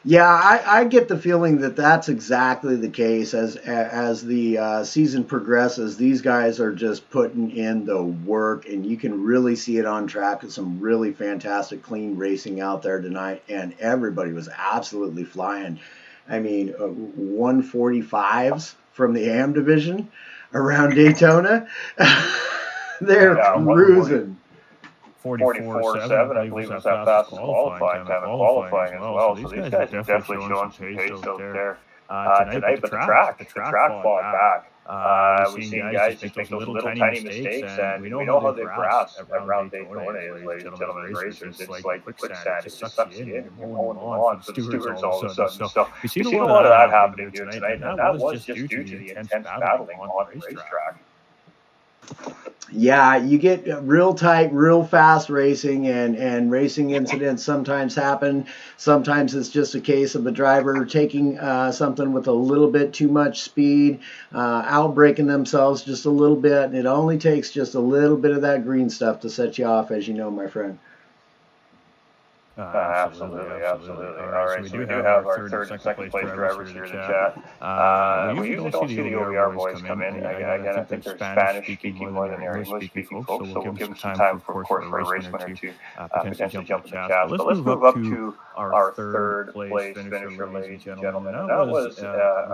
A: Yeah, I get the feeling that that's exactly the case as the season progresses. These guys are just putting in the work, and you can really see it on track with some really fantastic, clean racing out there tonight. And everybody was absolutely flying. I mean, 145s from the AM division around Daytona. They're cruising.
B: 44.7, I believe, was that fastest qualifying time in qualifying as well. So these guys are definitely showing some pace out there tonight. But the track fought back. We've seen guys just make those little tiny mistakes, and we know how they brass around Daytona, ladies and gentlemen, racers. It's like quicksand. It just sucks you in. You're mowing them on for the stewards all of a sudden. So we've seen a lot of that happening here tonight, and that was just due to the intense battling on the racetrack.
A: Yeah, you get real tight, real fast racing, and racing incidents sometimes happen. Sometimes it's just a case of a driver taking something with a little bit too much speed, outbraking themselves just a little bit, and it only takes just a little bit of that green stuff to set you off, as you know, my friend.
B: Absolutely. All right, so we do have our third and second place drivers here to chat. We usually don't see the OVR boys come in. Again, I think they're Spanish-speaking more than they're English-speaking folks, so we'll give them some time, of course, for a race winner to potentially jump in the chat. But let's move up to our third place finisher, ladies and gentlemen. And that was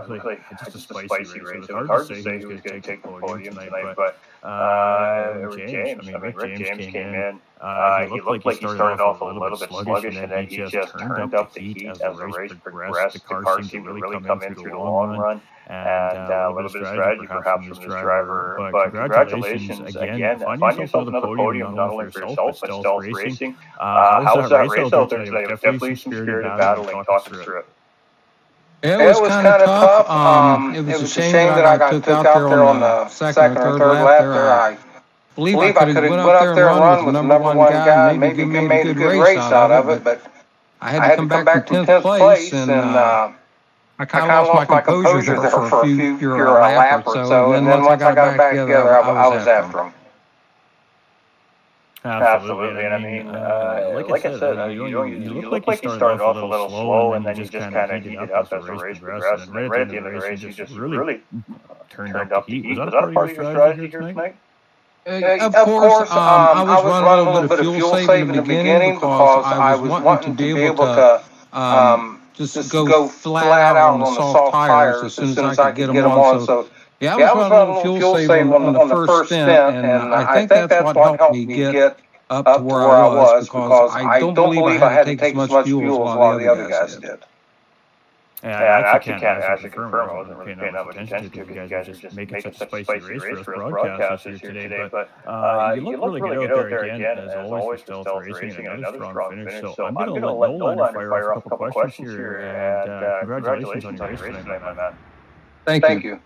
B: really just a spicy race. It was hard to say who was going to take the podium tonight, but James. I mean, Rick James came in. He looked like he started off a little bit sluggish, and then he just turned up the heat as the race progressed. The car seemed to really come in through the long run, and a little bit of strategy perhaps from this driver. But congratulations again. Find yourself another podium, not only for yourself, but Stealth Racing. How was that race out there today? It was definitely some spirited battling. Talk us through it.
C: It was kind of tough. It was a shame that I got took out there on the second or third lap there. I believe I could have went up there and run with the number one guy and maybe made a good race out of it, but I had to come back from 10th place, and I kind of lost my composure there for a few lap or so, and then once I got back together, I was after him.
B: Absolutely, and I mean, like I said, you look like you started off a little slow, and then you just kind of heated up as the race progressed, and then right at the end of the race, you just really turned up the heat. Was that a part of your strategy here tonight?
C: Of course, I was running a little bit of fuel save in the beginning because I was wanting to be able to just go flat out on the soft tires as soon as I could get them on. So, yeah, I was running a little fuel save on the first stint, and I think that's what helped me get up to where I was because I don't believe I had to take as much fuel as a lot of the other guys did.
B: Yeah, I actually can't confirm. I wasn't really paying that much attention to it because you guys are just making such a spicy race for us broadcasters here today. But you look really good out there again, as always, for Stealth Racing, and another strong finish. So I'm going to let Nolan fire off a couple questions here. And congratulations on your race tonight, my man.
C: Thank you.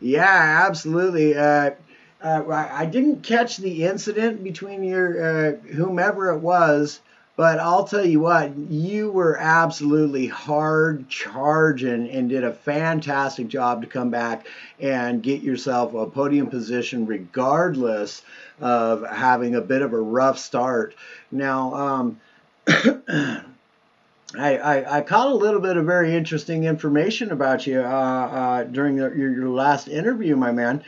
A: Yeah, absolutely. I didn't catch the incident between your whomever it was, but I'll tell you what, you were absolutely hard charging and did a fantastic job to come back and get yourself a podium position regardless of having a bit of a rough start. Now, I caught a little bit of very interesting information about you during your last interview, my man.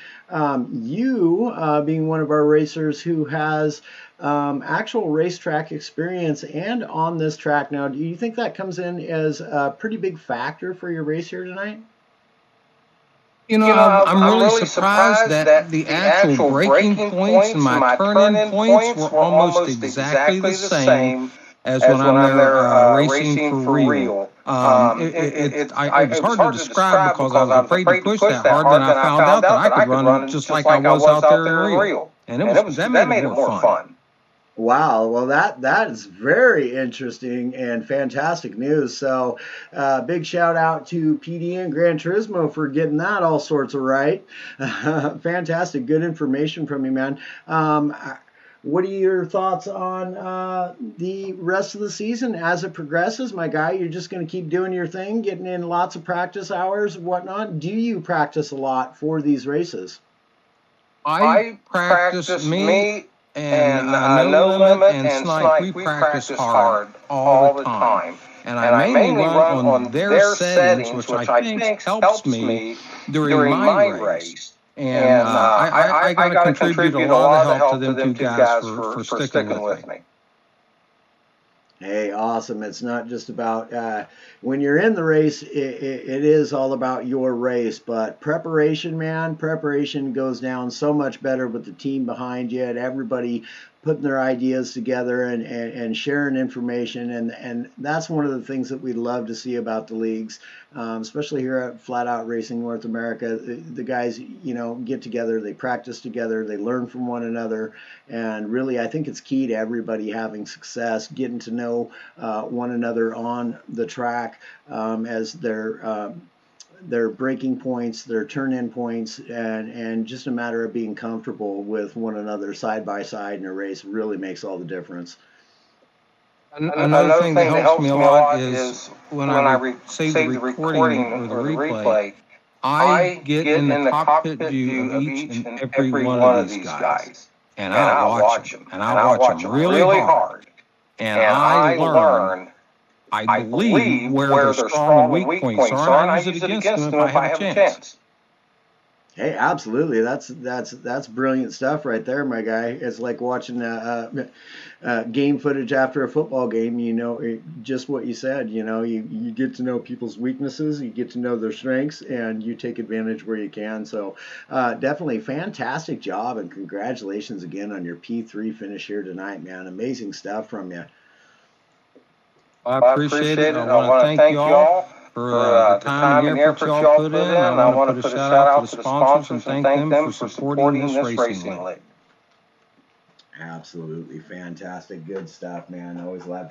A: You being one of our racers who has actual racetrack experience and on this track now, do you think that comes in as a pretty big factor for your race here tonight?
C: You know, I'm really surprised that the actual braking points and my turn-in points were almost exactly the same as when I'm there racing for real. It was hard to describe because I was afraid to push that hard, and I found out that I could run just like I was out there in real. And that made it more fun.
A: Wow, well that is very interesting and fantastic news. So big shout out to PD and Gran Turismo for getting that all sorts of right. Fantastic, good information from you, man. what are your thoughts on the rest of the season as it progresses, my guy? You're just going to keep doing your thing, getting in lots of practice hours, whatnot. Do you practice a lot for these races?
C: I practice me and No Limit and Snipe. We practice hard all the time. And I mainly run on their settings, which I think helps me during my race. And I got to contribute a lot of help to them two guys for sticking with me.
A: Hey, awesome. It's not just about when you're in the race, it is all about your race. But preparation, man, preparation goes down so much better with the team behind you and everybody putting their ideas together and sharing information. And that's one of the things that we love to see about the leagues, especially here at Flat Out Racing North America. The guys, get together, they practice together, they learn from one another. And really, I think it's key to everybody having success, getting to know one another on the track as their breaking points, their turn-in points, and just a matter of being comfortable with one another side by side in a race really makes all the difference.
C: Another thing that helps me a lot is when I save the recording or the replay, I get in the cockpit view of each and every one of these guys. And I watch them. And I watch them really hard. And I learn, I believe, where their strong and weak points are, and I use it against them if I have a chance.
A: Hey, absolutely. That's brilliant stuff right there, my guy. It's like watching game footage after a football game. Just what you said. You get to know people's weaknesses, you get to know their strengths, and you take advantage where you can. So definitely fantastic job, and congratulations again on your P3 finish here tonight, man. Amazing stuff from you.
C: I appreciate it. I want to thank you all for the time and the effort y'all put in. I want to put a shout out to the sponsors and thank them for supporting this racing league.
A: Absolutely fantastic, good stuff, man. I always love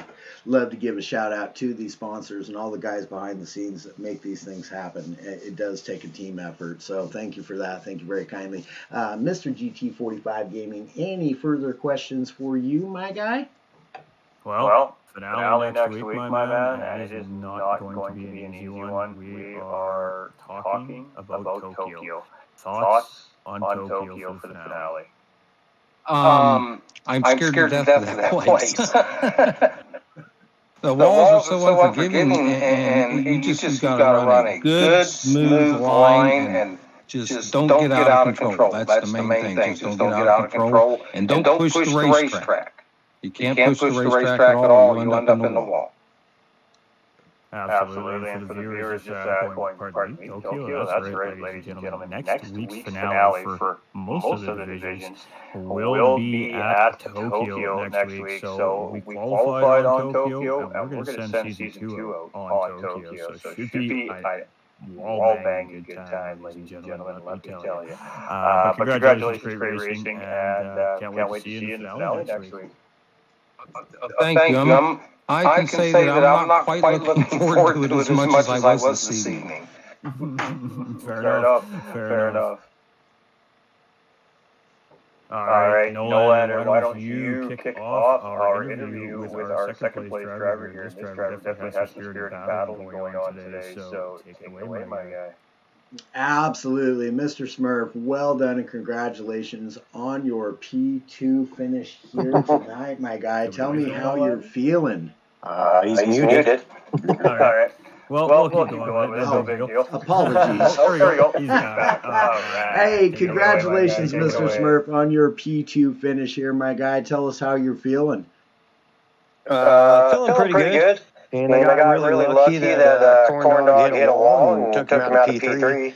A: to give a shout out to these sponsors and all the guys behind the scenes that make these things happen. It does take a team effort, so thank you for that. Thank you very kindly, Mr. GT45 Gaming. Any further questions for you, my guy?
B: Well, finale next week, my man, and it is not going to be an easy one. We are talking about Tokyo. Thoughts on Tokyo for the finale?
C: I'm scared to death of that place. The walls are so unforgiving, and you just got to run a good, smooth line and just don't get out of control. That's the main thing. Just don't get out of control, and don't push the racetrack. You can't push the racetrack at all. You end up in the wall.
B: Absolutely. And for the viewers, Tokyo, that's right, ladies and gentlemen. Next week's finale for most of the divisions will be at Tokyo next week. So we qualified on Tokyo, and we're going to send season 2 out on Tokyo. So it should be a wall-banging good time, ladies and gentlemen, let me tell you. But congratulations, great racing, and can't wait to see you in the finale next week.
C: Thank you. I can say that I'm not quite looking forward to it as much as I was this evening.
B: Fair enough. All right, Nolan, why don't you kick off our interview with our second place driver here. This driver definitely has some spirited battle going on today, so take it away, my guy.
A: Absolutely, Mr. Smurf, well done and congratulations on your P2 finish here tonight, my guy. Tell me how you're feeling.
D: He's muted.
B: All right. Well, we'll keep going.
A: No big deal. Apologies.
B: There we go. He's back. All right.
A: Hey, congratulations, Mr. Smurf, on your P2 finish here, my guy. Tell us how you're feeling.
D: Feeling pretty good. And I got really lucky that Corn Dog hit a wall and took him out of P3.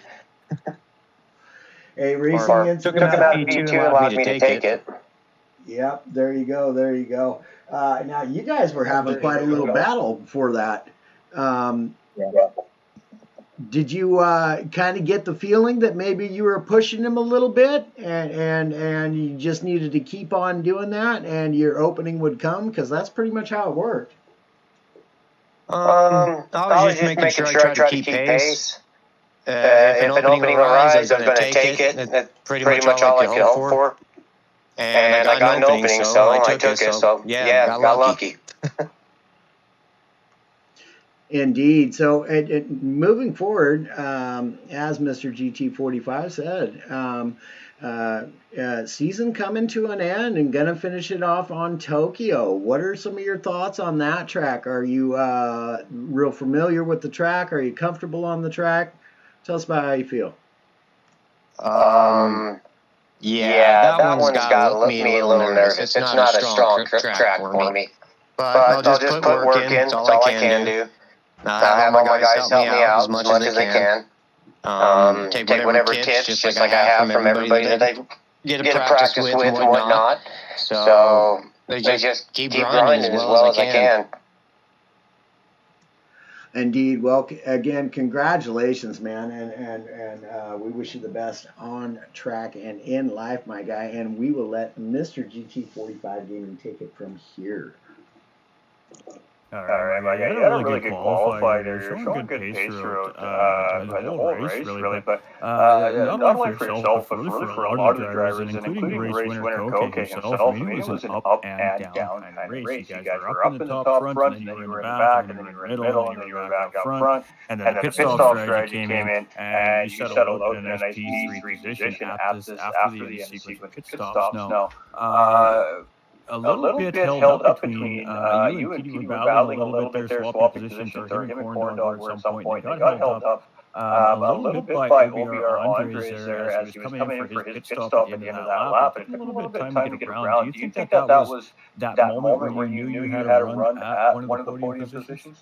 A: Hey, racing incident.
D: Took him out of P2 and allowed me to take it.
A: Yep, there you go. Now, you guys were having quite a little battle before that. Did you kind of get the feeling that maybe you were pushing him a little bit and you just needed to keep on doing that and your opening would come? Because that's pretty much how it worked.
D: I was just making sure I tried to keep pace. If an opening arises, I was going to take it. That's pretty much all I could hope for. And I got an opening, so I took it. So yeah, got lucky.
A: Indeed. So, moving forward, as Mr. GT45 said, season coming to an end and gonna finish it off on Tokyo. What are some of your thoughts on that track? Are you real familiar with the track? Are you comfortable on the track? Tell us about how you feel.
D: Yeah, that one's got me a little nervous. It's not a strong track for me. But I'll just put work in. That's all I can do. I have all my guys help me out as much as they can. Take whatever tips, just like I have from everybody that I get to practice with and whatnot. So they just keep grinding as well as I can.
A: Indeed. Well, again, congratulations, man, and we wish you the best on track and in life, my guy. And we will let Mr. GT45 Gaming take it from here.
B: All right, my guy. You had a really good qualifier there. You're showing good pace throughout the whole race, really. But not only for yourself, but really for a lot of the drivers, and including race winner Koke himself. I mean, it was an up and down kind of race. You guys were up in the top front, and then you were in the back, and then you were in the middle, and then you were back up front. And then the pit stop strategy came in, and you settled out in a nice P3 position after the end sequence pit stops. Now, a little bit held up between you and Petey were battling a little bit there, swapping positions, or him and Corn Dog were at some point. They got held up a little bit by OBR Andres there as he was coming in for his pit stop at the end of that lap. And it took a little bit of time to get around. Do you think that was that moment where you knew you had a run at one of the podium positions?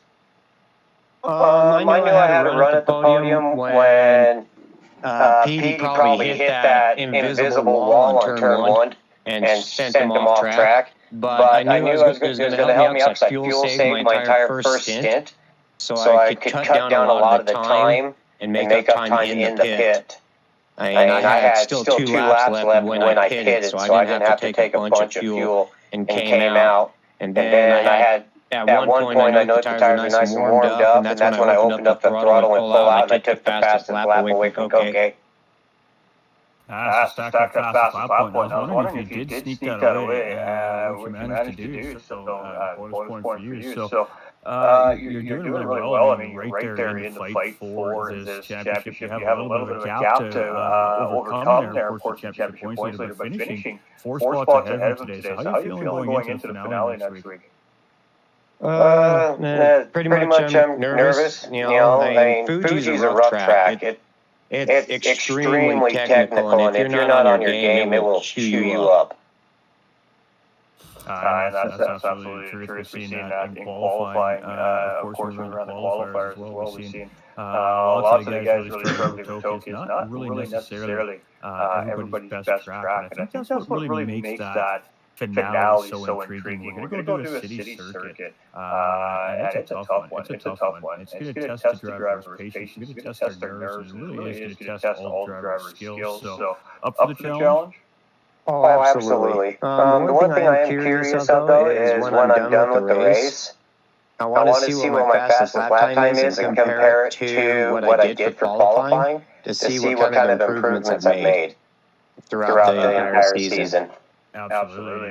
D: I knew I had a run at the podium when Petey probably hit that invisible wall on turn one and sent him off track. But I knew it was going to help me out because I fuel saved my entire first stint. So I could cut down a lot of the time and make up time in the pit. And I had still 2 laps left when I pitted, so I didn't have to take a bunch of fuel and came out. And then I had, at one point, I noticed the tires were nice and warmed up, and that's when I opened up the throttle and pulled out, and I took the fastest lap away from Koke.
B: That's to stack that fastest lap point. I was wondering if you did sneak that away, which you managed to do. So, bonus point for you. So, you're doing really well. I mean, you're right there in the fight for this championship. You have a little bit of a gap to overcome there. Of course, the championship points later, but finishing 4 spots ahead of him today. So, how are you feeling going into the finale next week?
D: Pretty much I'm nervous. I mean, Fuji's a rough track. It's extremely technical, and if you're not on your game, it will chew you up.
B: That's absolutely true. We've seen that in qualifying. Of course, we run the qualifiers as well. We've seen lots of the guys really struggle with Tokyo. It's not really necessarily everybody's best track. And I think that's what really makes that finale so intriguing. We're going to do a city circuit, and it's a tough one. It's going to test the driver's patience. It's going to test their nerves. And it really is going to test all the driver's skills. So, up for the challenge?
D: Oh, absolutely. The one thing I am curious of, though, is when I'm done with the race, I want to see what my fastest lap time is and compare it to what I did for qualifying to see what kind of improvements I've made throughout the entire season.
B: Absolutely.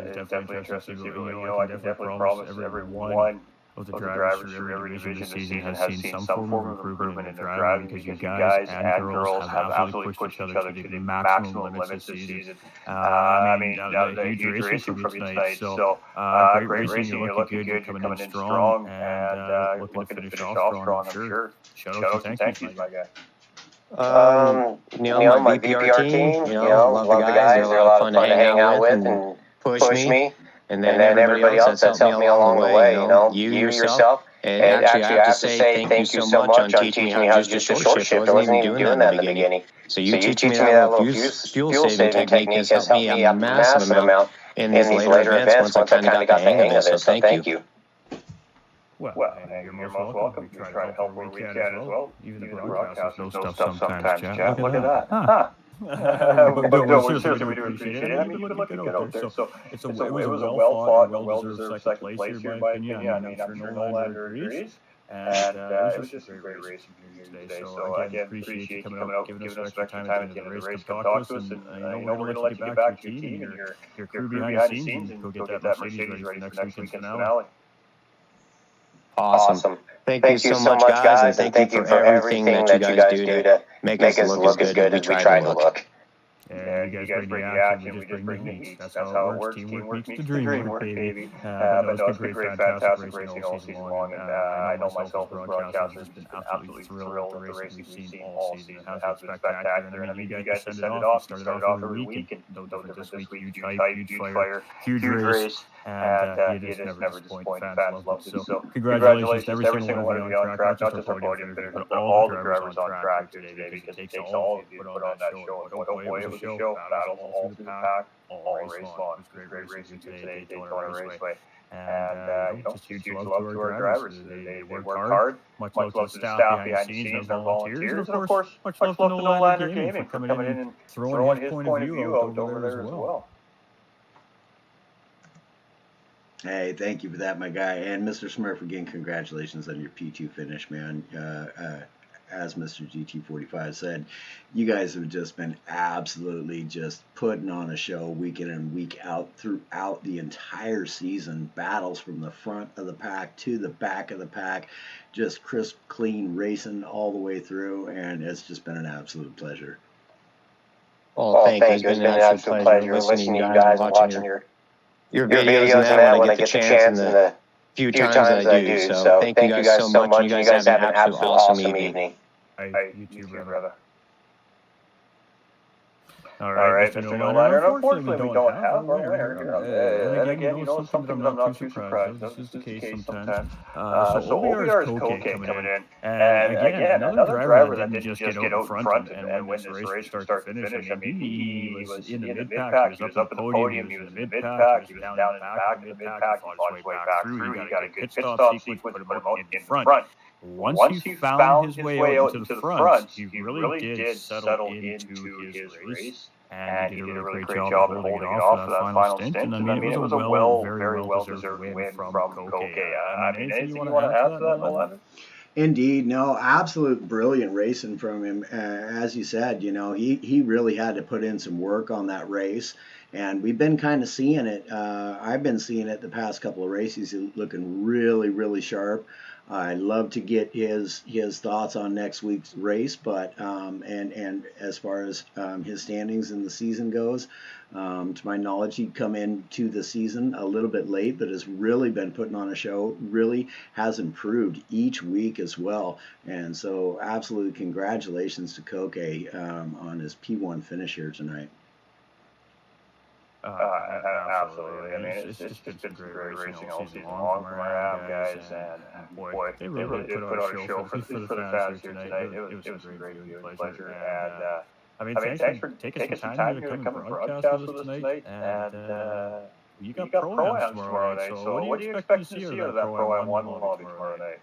B: It's definitely interesting to see. I can definitely promise every one of the drivers through every division this season has seen some form of improvement in their driving because you guys and girls have absolutely pushed each other to the maximum limits this season. I mean, a huge racing from you tonight. So, great racing. You're looking good. You're coming in strong and looking to finish off strong, I'm sure. Shout out and thank you, my guy.
D: My VPR team, love the guys. They're a lot of fun to hang out with and push me. And then everybody else that's helped me along the way, you yourself. And actually, I have to say thank you so much on teaching me how to just a short shift. I wasn't even doing that in the beginning. So you teach me that little fuel saving technique has helped me out a massive amount in these later events once I kind of got the hang of this. So thank you.
B: Well, you're most welcome. We try to help where we can as well. Even the broadcasters know stuff sometimes, chat. Look at that. Huh. But no, seriously, we do appreciate it. I mean, you've been looking good out there. So it was a well-fought and well-deserved second place here, in my opinion. I mean, I'm sure Nolander agrees. And it was just a great race from here today. So again, appreciate you coming out, giving us some extra time at the end of the race. Come talk to us, and we're going to let you get back to your team and your crew behind the scenes, and go get that Mercedes ready for next weekend's finale.
D: Awesome. Thank you so much, guys, and thank you for everything that you guys do to make us look as good as we try to look.
B: And you guys bring the action, we just bring the heat. That's how it works. Teamwork meets the dream work, baby. But no, it's been great, fantastic racing all season long. And I know myself as a broadcaster has just been absolutely thrilled with the racing we've seen all season. It has been spectacular. And I mean, you guys to send it off. You started off every week, and no different this week. Huge hype, huge fire, huge race. And you just never disappoint. Fans loved it. So congratulations to every single one of you on track, not just our podium finisher, but all the drivers on track here today, because it takes all of you to put on that show. And oh boy, it was a show. Battles all through the pack, all race long. It was great racing today at Daytona Raceway. And just huge love to our drivers. They work hard. Much love to the staff behind the scenes and our volunteers. And of course, much love to Noel Lander Gaming for coming in and throwing his point of view out over there as well.
A: Hey, thank you for that, my guy. And Mr. Smurf, again, congratulations on your P2 finish, man. As Mr. GT45 said, you guys have just been absolutely just putting on a show week in and week out throughout the entire season. Battles from the front of the pack to the back of the pack, just crisp, clean racing all the way through, and it's just been an absolute pleasure.
D: Well, thank you. It's been an absolute pleasure listening to you guys and watching your videos and that when I get the chance and the few times that I do. So thank you guys so much, and you guys have an absolute awesome evening.
B: You too, brother. All right, Mr. Nolan. Unfortunately, we don't have our winner here. And again, something that I'm not too surprised. This is the case sometimes. So OBR is Koke coming in. And again, another driver that didn't just get out in front and win this race from start to finish. I mean, he was in the mid-pack. He was up in the podium. He was in the mid-pack. He was down in the back of the mid-pack. He fought his way back through. He got a good pit stop sequence, put him out in front. Once he found his way out into the front, he really did settle into his race. And he did a really great job at holding it off for that final stint. And I mean, it was a very well-deserved win from Koke. I mean, anything you want to add to that, Nolan?
A: Indeed, no, absolute brilliant racing from him. As you said, he really had to put in some work on that race, and we've been kind of seeing it. I've been seeing it the past couple of races, looking really, really sharp. I'd love to get his thoughts on next week's race, but and as far as his standings in the season goes, to my knowledge, he'd come into the season a little bit late, but has really been putting on a show, really has improved each week as well. And so absolutely congratulations to Koke on his P1 finish here tonight.
B: Absolutely. I mean, it's just been some great racing all season long from our AB guys, and boy, they really did put on a show for the fans here tonight. It was a great pleasure. And I mean, thanks for taking some time to come and broadcast with us tonight. And you got Pro-Ams tomorrow night. So what do you expect to see out of that Pro-Am 1 lobby tomorrow night?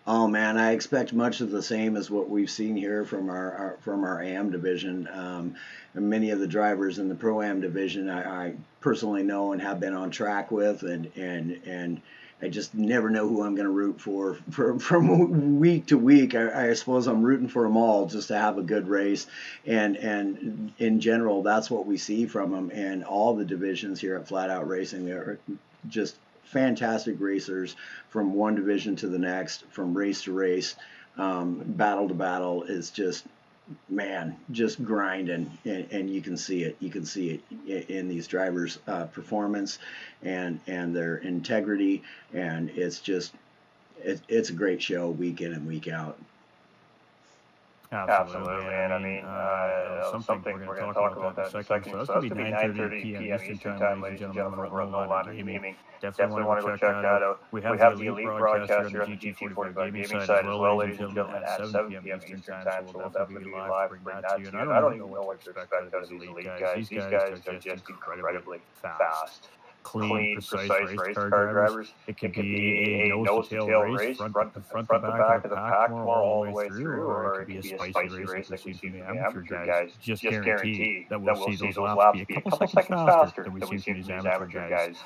A: Oh man, I expect much of the same as what we've seen here from our AM division. And many of the drivers in the Pro-Am division I personally know and have been on track with, and I just never know who I'm going to root for from week to week. I suppose I'm rooting for them all just to have a good race, and in general, that's what we see from them. And all the divisions here at Flat Out Racing, they're just fantastic racers from one division to the next, from race to race, battle to battle. Is just, man, just grinding, and you can see it. You can see it in these drivers' performance and their integrity, and it's just it's a great show week in and week out.
B: Absolutely, and I mean, something we're going to talk about that in a second. So that's going to be 9:30 p.m. Eastern Time, ladies and gentlemen, over at Low Lander Gaming. Definitely want to go check that out. We have the elite broadcast here on the GT45 gaming side as well, ladies and gentlemen, at 7 p.m. Eastern Time. So we'll definitely be live, bring that to you. And I don't even know what to expect out of these elite guys. These guys are just incredibly fast. clean, precise race car drivers. It could be a nose-to-tail race, front to back of the pack tomorrow all the way through, or it could be a spicy race like we've seen from the amateur guys. Just guarantee that we'll see those laps be a couple seconds faster than we've seen from these amateur guys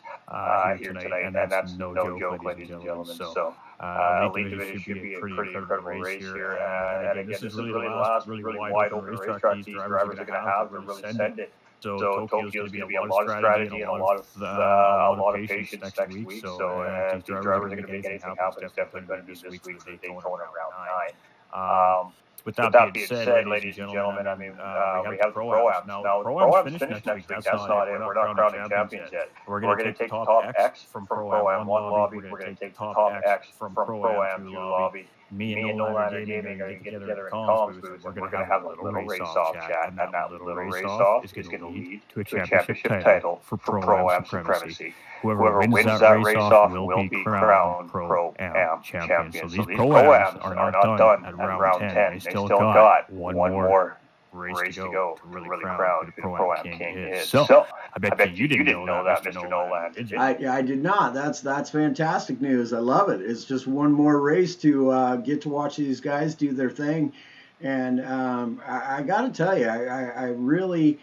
B: here tonight, and that's no joke, ladies and gentlemen. So Elite Division should be a pretty incredible race here, and again, this is really the last really wide open racetrack these drivers are going to have to really send it. So Tokyo is going to be a lot of strategy and a lot of patience next week. So if these drivers are going to make anything happen, it's definitely going to be this week for the Daytona Round 9. With that being said, ladies and gentlemen, I mean, we have the Pro-Ams. Now, the Pro-Ams finish next week. That's not it. We're not crowning champions yet. We're going to take the top X from Pro-Am 1 lobby. We're going to take the top X from Pro-Am 2 lobby. Me and Nolander Gaming are going to get together in comms booth, and we're going to have a little race-off chat, and that little race-off is going to lead to a championship title for Pro-Am Supremacy. Whoever wins that race-off will be crowned Pro-Am champion. So these Pro-Ams are not done at round 10. They still got one more race to go to really crown who the Pro-Am King is. So I bet you didn't know that, Mr. Nolan, did you?
A: I did not. That's fantastic news. I love it. It's just one more race to get to watch these guys do their thing. And I got to tell you, I really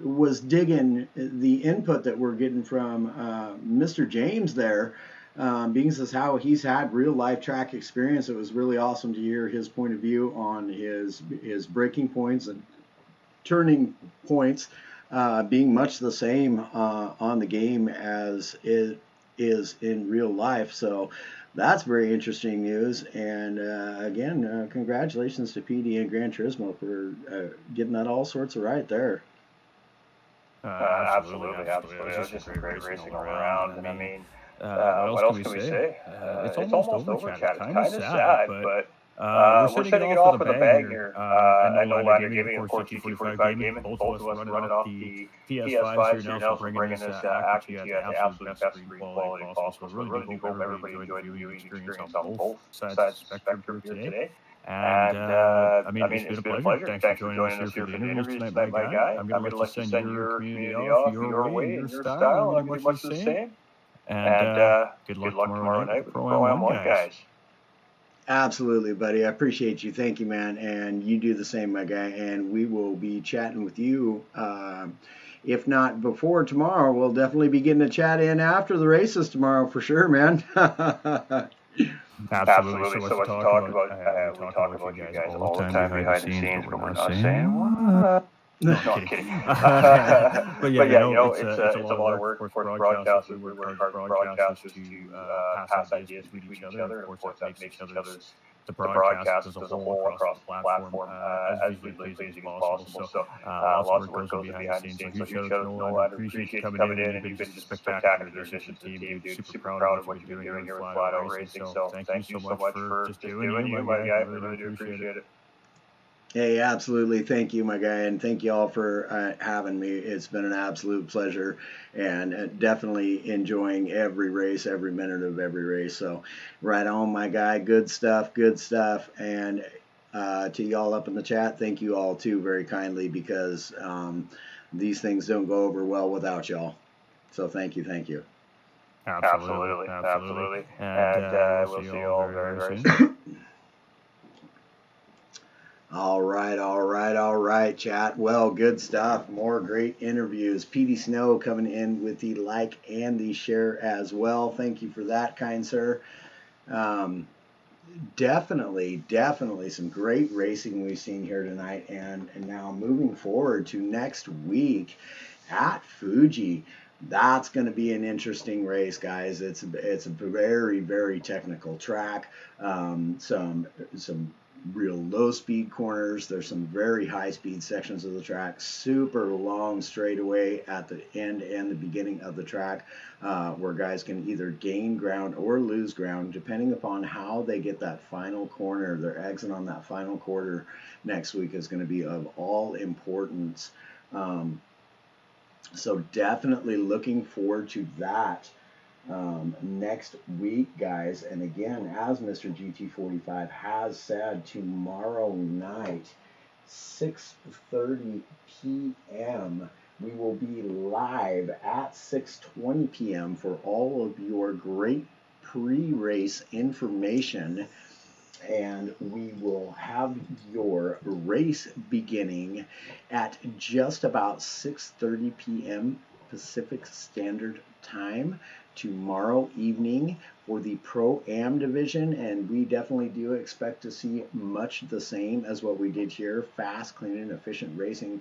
A: was digging the input that we're getting from Mr. James there. Being as how he's had real life track experience, it was really awesome to hear his point of view on his breaking points and turning points being much the same on the game as it is in real life. So that's very interesting news. And again, congratulations to PD and Gran Turismo for getting that all sorts of right there.
B: Absolutely. It was just great racing all around. And I mean, what else can we say? It's almost over, Chad. It's kind of sad, but we're setting it off with a bang here. I know Lander Gaming, of course, GT45 Gaming, both of us running off the PS5s here now, so bringing this action to you at the absolute best screen quality possible. So I really do hope everybody enjoyed the viewing experience on both sides of the spectrum here today. And I mean, it's been a pleasure. Thanks for joining us here for the interviews tonight, my guy. I'm going to let you send your community off your way and your style. I'm going to do much the same. And good luck tomorrow night with the Pro-Am 1 guys.
A: Absolutely, buddy. I appreciate you. Thank you, man. And you do the same, my guy. And we will be chatting with you. If not before tomorrow, we'll definitely be getting a chat in after the races tomorrow for sure, man.
B: Absolutely. So much to talk about. We talk about you guys all the time behind the scenes, but we're not saying what. No, I'm kidding. But yeah, it's a lot of work for broadcasters. We work hard for broadcasters to pass ideas between each other. And of course, that makes the broadcast as a whole across the platform as visually pleasing as possible. So lots of work goes behind the scenes. So huge shout out to Nolan. Appreciate you coming in, and you've been just a spectacular addition to the team, dude. Super proud of what you've been doing here with Flat Out Racing. So thank you so much for just doing you, my guy. We really do appreciate it.
A: Hey, absolutely. Thank you, my guy, and thank you all for having me. It's been an absolute pleasure, and definitely enjoying every race, every minute of every race. So right on, my guy. Good stuff. And to y'all up in the chat, thank you all, too, very kindly, because these things don't go over well without y'all. So thank you.
B: Absolutely. And we'll see you all very, very soon.
A: All right, chat. Well, good stuff. More great interviews. PD Snow coming in with the like and the share as well. Thank you for that, kind sir. Definitely some great racing we've seen here tonight. And now moving forward to next week at Fuji. That's going to be an interesting race, guys. It's a very, very technical track. Some real low speed corners. There's some very high speed sections of the track, super long straightaway at the end and the beginning of the track, where guys can either gain ground or lose ground depending upon how they get that final corner. Their exit on that final quarter next week is going to be of all importance. So definitely looking forward to that next week, guys. And again, as Mr. GT45 has said, tomorrow night, 6:30 p.m., We will be live at 6:20 p.m. for all of your great pre-race information, and we will have your race beginning at just about 6:30 p.m. Pacific Standard Time tomorrow evening for the Pro-Am division, and we definitely do expect to see much the same as what we did here, fast, clean, and efficient racing,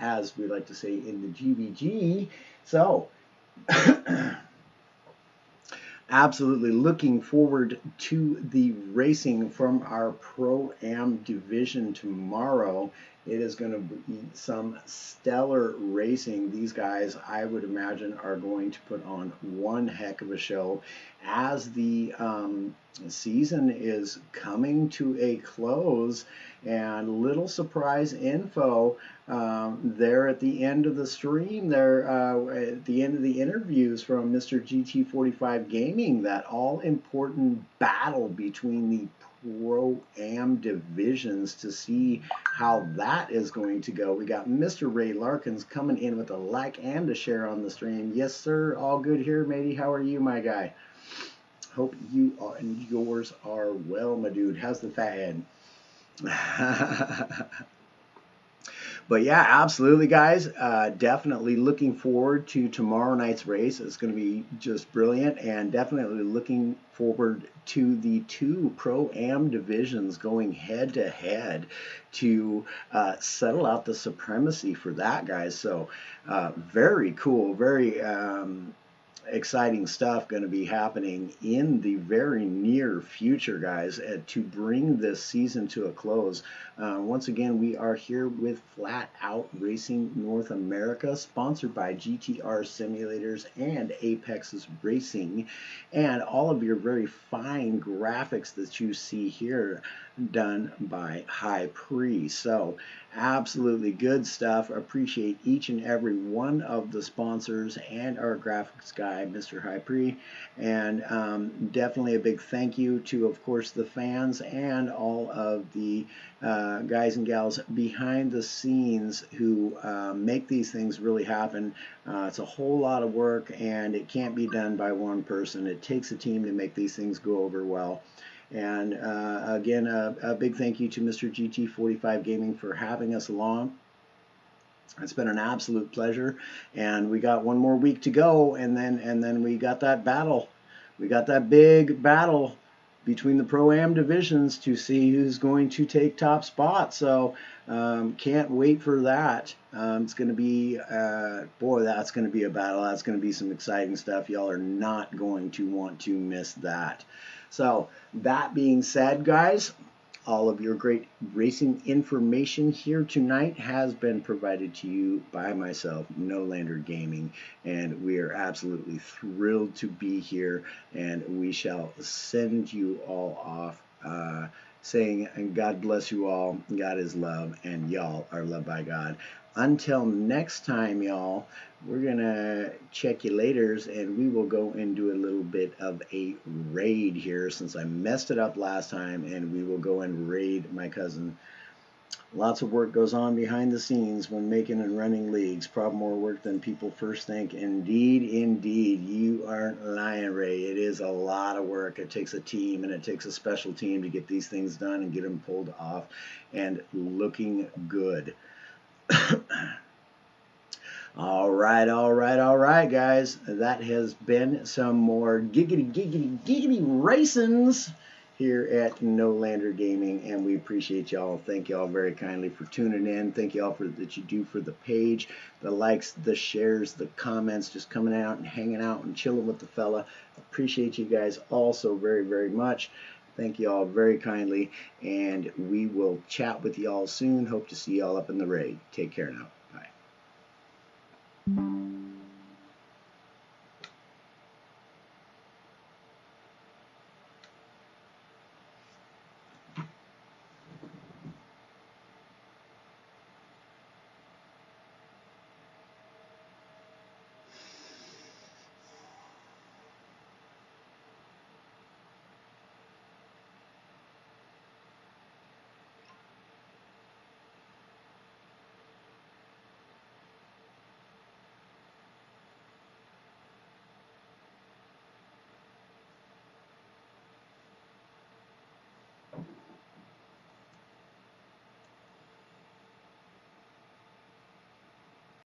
A: as we like to say in the GVG. So absolutely looking forward to the racing from our Pro-Am division tomorrow. It is going to be some stellar racing. These guys, I would imagine, are going to put on one heck of a show as the season is coming to a close. And little surprise info there at the end of the stream, there at the end of the interviews from Mr. GT45 Gaming, that all important battle between the Pro-Am divisions, to see how that is going to go. We got Mr. Ray Larkins coming in with a like and a share on the stream. Yes, sir. All good here, matey. How are you, my guy? Hope you are, and yours are well, my dude. How's the fat head? But yeah, absolutely, guys. Definitely looking forward to tomorrow night's race. It's going to be just brilliant, and definitely looking forward to the two Pro-Am divisions going head to head to settle out the supremacy for that, guys. So very cool, very exciting stuff going to be happening in the very near future, guys, to bring this season to a close. Once again, we are here with Flat Out Racing North America, sponsored by GTR Simulators and Apex's Racing, and all of your very fine graphics that you see here done by High Pre. So absolutely good stuff. Appreciate each and every one of the sponsors and our graphics guy, Mr. High Pre. And definitely a big thank you to, of course, the fans and all of the guys and gals behind the scenes who make these things really happen. It's a whole lot of work, and it can't be done by one person. It takes a team to make these things go over well. And again, a big thank you to Mr. GT45 Gaming for having us along. It's been an absolute pleasure, and we got one more week to go, and then we got that battle. We got that big battle between the Pro-Am divisions to see who's going to take top spot. So can't wait for that. It's going to be, boy, that's going to be a battle. That's going to be some exciting stuff. Y'all are not going to want to miss that. So that being said, guys, all of your great racing information here tonight has been provided to you by myself, No Lander Gaming, and we are absolutely thrilled to be here, and we shall send you all off saying, God bless you all, God is love, and y'all are loved by God. Until next time, y'all, we're going to check you laters, and we will go and do a little bit of a raid here since I messed it up last time, and we will go and raid my cousin. Lots of work goes on behind the scenes when making and running leagues. Probably more work than people first think. Indeed, indeed. You aren't lying, Ray. It is a lot of work. It takes a team, and it takes a special team to get these things done and get them pulled off and looking good. All right, guys. That has been some more giggity racings here at No Lander Gaming, and we appreciate y'all. Thank y'all very kindly for tuning in. Thank y'all for that you do for the page, the likes, the shares, the comments, just coming out and hanging out and chilling with the fella. Appreciate you guys all so very, very much. Thank you all very kindly, and we will chat with y'all soon. Hope to see y'all up in the raid. Take care now. Bye.